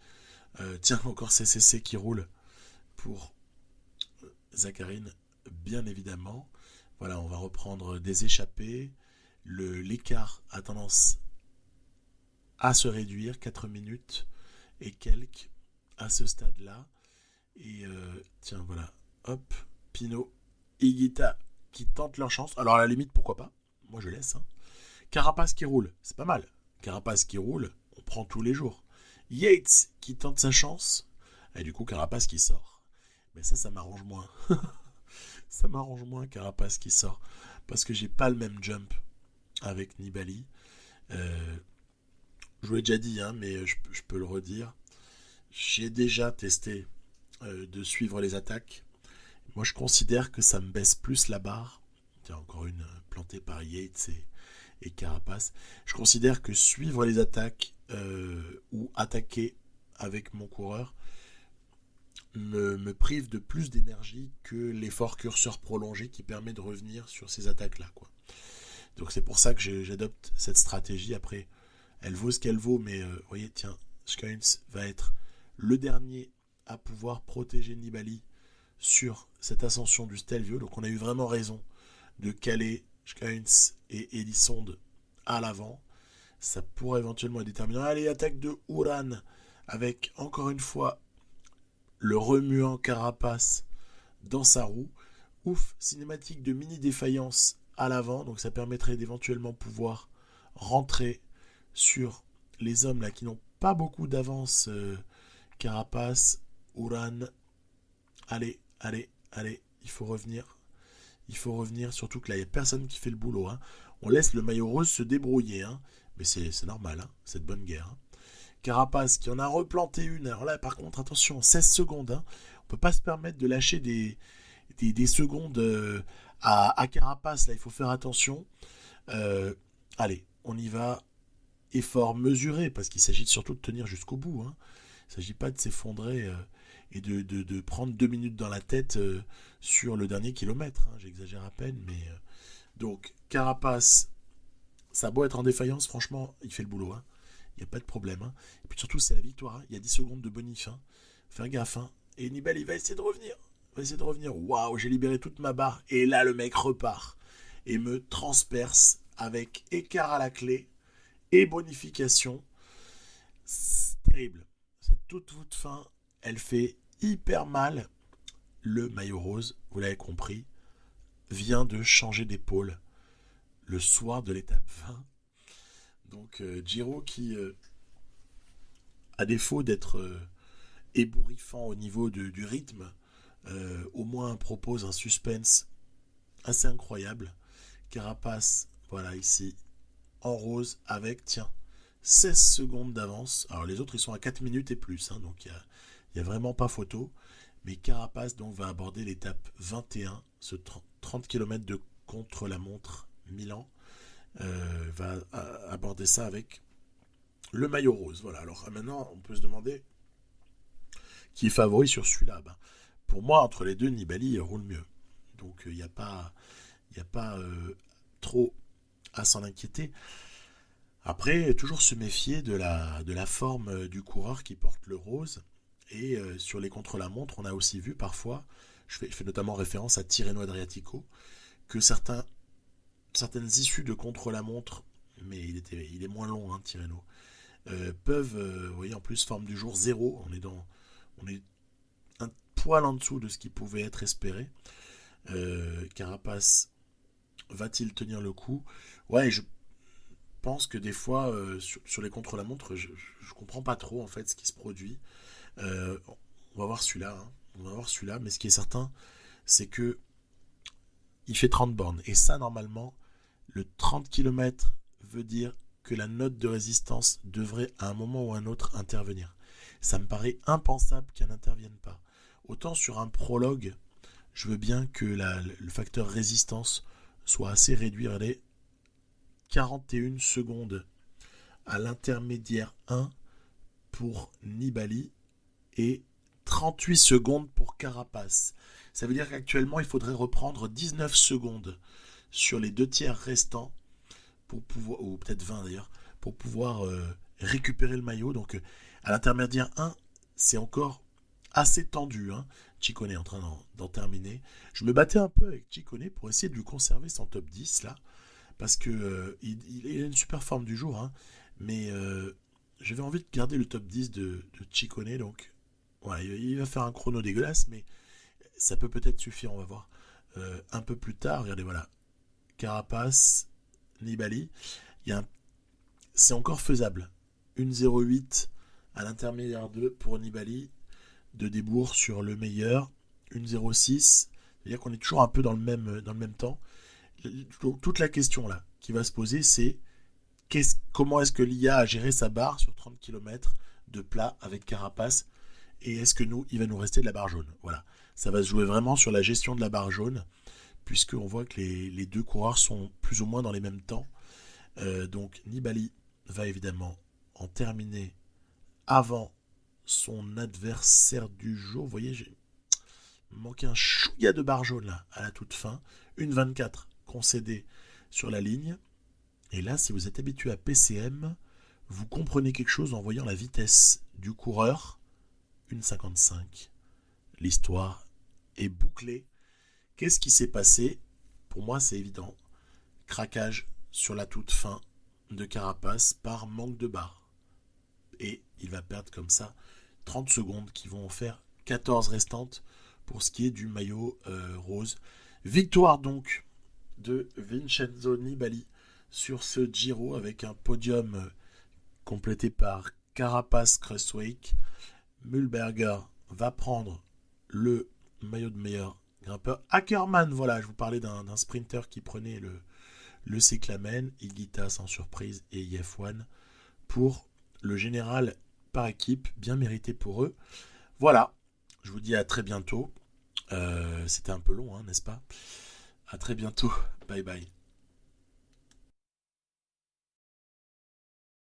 Tiens, encore CCC qui roule pour Zakharine, bien évidemment. Voilà, on va reprendre des échappées. L'écart a tendance à se réduire, 4 minutes et quelques à ce stade-là. Et tiens, voilà, hop, Pinot, Higuita qui tentent leur chance. Alors à la limite, pourquoi pas? Moi je laisse. Hein. Carapace qui roule, c'est pas mal. Carapace qui roule, on prend tous les jours. Yates qui tente sa chance. Et du coup, Carapace qui sort. Mais ça m'arrange moins. Ça m'arrange moins, Carapace qui sort. Parce que j'ai pas le même jump avec Nibali. Je vous l'ai déjà dit, hein, mais je peux le redire. J'ai déjà testé de suivre les attaques. Moi, je considère que ça me baisse plus la barre. Tiens, encore une plantée par Yates et Carapace. Je considère que suivre les attaques ou attaquer avec mon coureur me prive de plus d'énergie que l'effort curseur prolongé qui permet de revenir sur ces attaques-là. Quoi. Donc c'est pour ça que j'adopte cette stratégie. Après, elle vaut ce qu'elle vaut, mais vous voyez, tiens, Skuins va être le dernier à pouvoir protéger Nibali sur cette ascension du Stelvio. Donc on a eu vraiment raison de caler Skuins et Elisonde à l'avant. Ça pourrait éventuellement être déterminant. Allez, attaque de Uran avec encore une fois le remuant Carapace dans sa roue. Ouf, cinématique de mini défaillance à l'avant. Donc ça permettrait d'éventuellement pouvoir rentrer sur les hommes là qui n'ont pas beaucoup d'avance Carapace, Uran. Allez, il faut revenir. Surtout que là, il n'y a personne qui fait le boulot. Hein. On laisse le maillot rose se débrouiller. Hein. Mais c'est normal, hein, c'est de bonne guerre. Hein. Carapace qui en a replanté une. Alors là, par contre, attention, 16 secondes. Hein. On peut pas se permettre de lâcher des secondes à Carapace. Là, il faut faire attention. Allez, on y va. Effort mesuré, parce qu'il s'agit surtout de tenir jusqu'au bout. Hein. Il ne s'agit pas de s'effondrer et de prendre 2 minutes dans la tête sur le dernier kilomètre. Hein. J'exagère à peine, mais... donc, Carapace, ça a beau être en défaillance, franchement, il fait le boulot. Hein. Il n'y a pas de problème. Hein. Et puis surtout, c'est la victoire. Hein. Il y a 10 secondes de bonif. Hein. Faire gaffe. Hein. Et Nibali va essayer de revenir. Waouh, j'ai libéré toute ma barre. Et là, le mec repart et me transperce avec écart à la clé et bonification. C'est terrible. Cette toute fin, elle fait hyper mal. Le maillot rose, vous l'avez compris, vient de changer d'épaule le soir de l'étape 20. Donc Giro qui, à défaut d'être ébouriffant au niveau du rythme, au moins propose un suspense assez incroyable. Carapace, voilà ici, en rose avec, 16 secondes d'avance. Alors les autres, ils sont à 4 minutes et plus, hein, donc il n'y a vraiment pas photo. Mais Carapace donc, va aborder l'étape 21, ce 30 km de contre-la-montre Milan. Va aborder ça avec le maillot rose. Voilà. Alors maintenant, on peut se demander qui est favori sur celui-là. Pour moi, entre les deux, Nibali roule mieux. Donc il n'y a pas trop à s'en inquiéter. Après, toujours se méfier de la forme du coureur qui porte le rose. Et sur les contre-la-montre, on a aussi vu parfois, je fais notamment référence à Tirreno Adriatico, que certaines issues de contre-la-montre, mais il est moins long, hein, Tirreno, peuvent, vous voyez, en plus, forme du jour 0, on est un poil en dessous de ce qui pouvait être espéré. Carapace, va-t-il tenir le coup? Ouais, je pense que des fois, sur les contre-la-montre, je comprends pas trop, en fait, ce qui se produit. On va voir celui-là, hein. Mais ce qui est certain, c'est que il fait 30 bornes. Et ça, normalement, le 30 km veut dire que la note de résistance devrait, à un moment ou à un autre, intervenir. Ça me paraît impensable qu'elle n'intervienne pas. Autant sur un prologue, je veux bien que le facteur résistance soit assez réduit. Regardez, 41 secondes à l'intermédiaire 1 pour Nibali et 38 secondes pour Carapace. Ça veut dire qu'actuellement, il faudrait reprendre 19 secondes sur les 2 tiers restants, pour pouvoir, ou peut-être 20 d'ailleurs, pour pouvoir récupérer le maillot. Donc à l'intermédiaire 1, c'est encore assez tendu. Hein. Ciccone est en train d'en terminer. Je me battais un peu avec Ciccone pour essayer de lui conserver son top 10 là, parce que il a une super forme du jour, hein, mais j'avais envie de garder le top 10 de Ciccone, donc voilà, il va faire un chrono dégueulasse, mais ça peut peut-être suffire, on va voir. Un peu plus tard, regardez, voilà, Carapace, Nibali, c'est encore faisable. 1,08 à l'intermédiaire 2 pour Nibali, de débours sur le meilleur, 1,06, c'est-à-dire qu'on est toujours un peu dans le même temps. Donc, toute la question là qui va se poser, c'est comment est-ce que l'IA a géré sa barre sur 30 km de plat avec Carapace, et est-ce que il va nous rester de la barre jaune. Voilà, ça va se jouer vraiment sur la gestion de la barre jaune, puisqu'on voit que les deux coureurs sont plus ou moins dans les mêmes temps. Donc Nibali va évidemment en terminer avant son adversaire du jour. Vous voyez, j'ai manqué un chouïa de barre jaune là, à la toute fin. 1,24 concédé sur la ligne. Et là, si vous êtes habitué à PCM, vous comprenez quelque chose en voyant la vitesse du coureur. 1,55. L'histoire est bouclée. Qu'est-ce qui s'est passé? Pour moi, c'est évident. Craquage sur la toute fin de Carapace par manque de barre. Et il va perdre comme ça 30 secondes qui vont en faire 14 restantes pour ce qui est du maillot rose. Victoire donc de Vincenzo Nibali sur ce Giro avec un podium complété par Carapace, Cresswake, Mühlberger va prendre le maillot de meilleur grimpeur. Ackermann, voilà, je vous parlais d'un sprinter qui prenait le cyclamen. Higuita sans surprise et Yefwan pour le général par équipe. Bien mérité pour eux. Voilà, je vous dis à très bientôt. C'était un peu long, hein, n'est-ce pas? À très bientôt. Bye bye.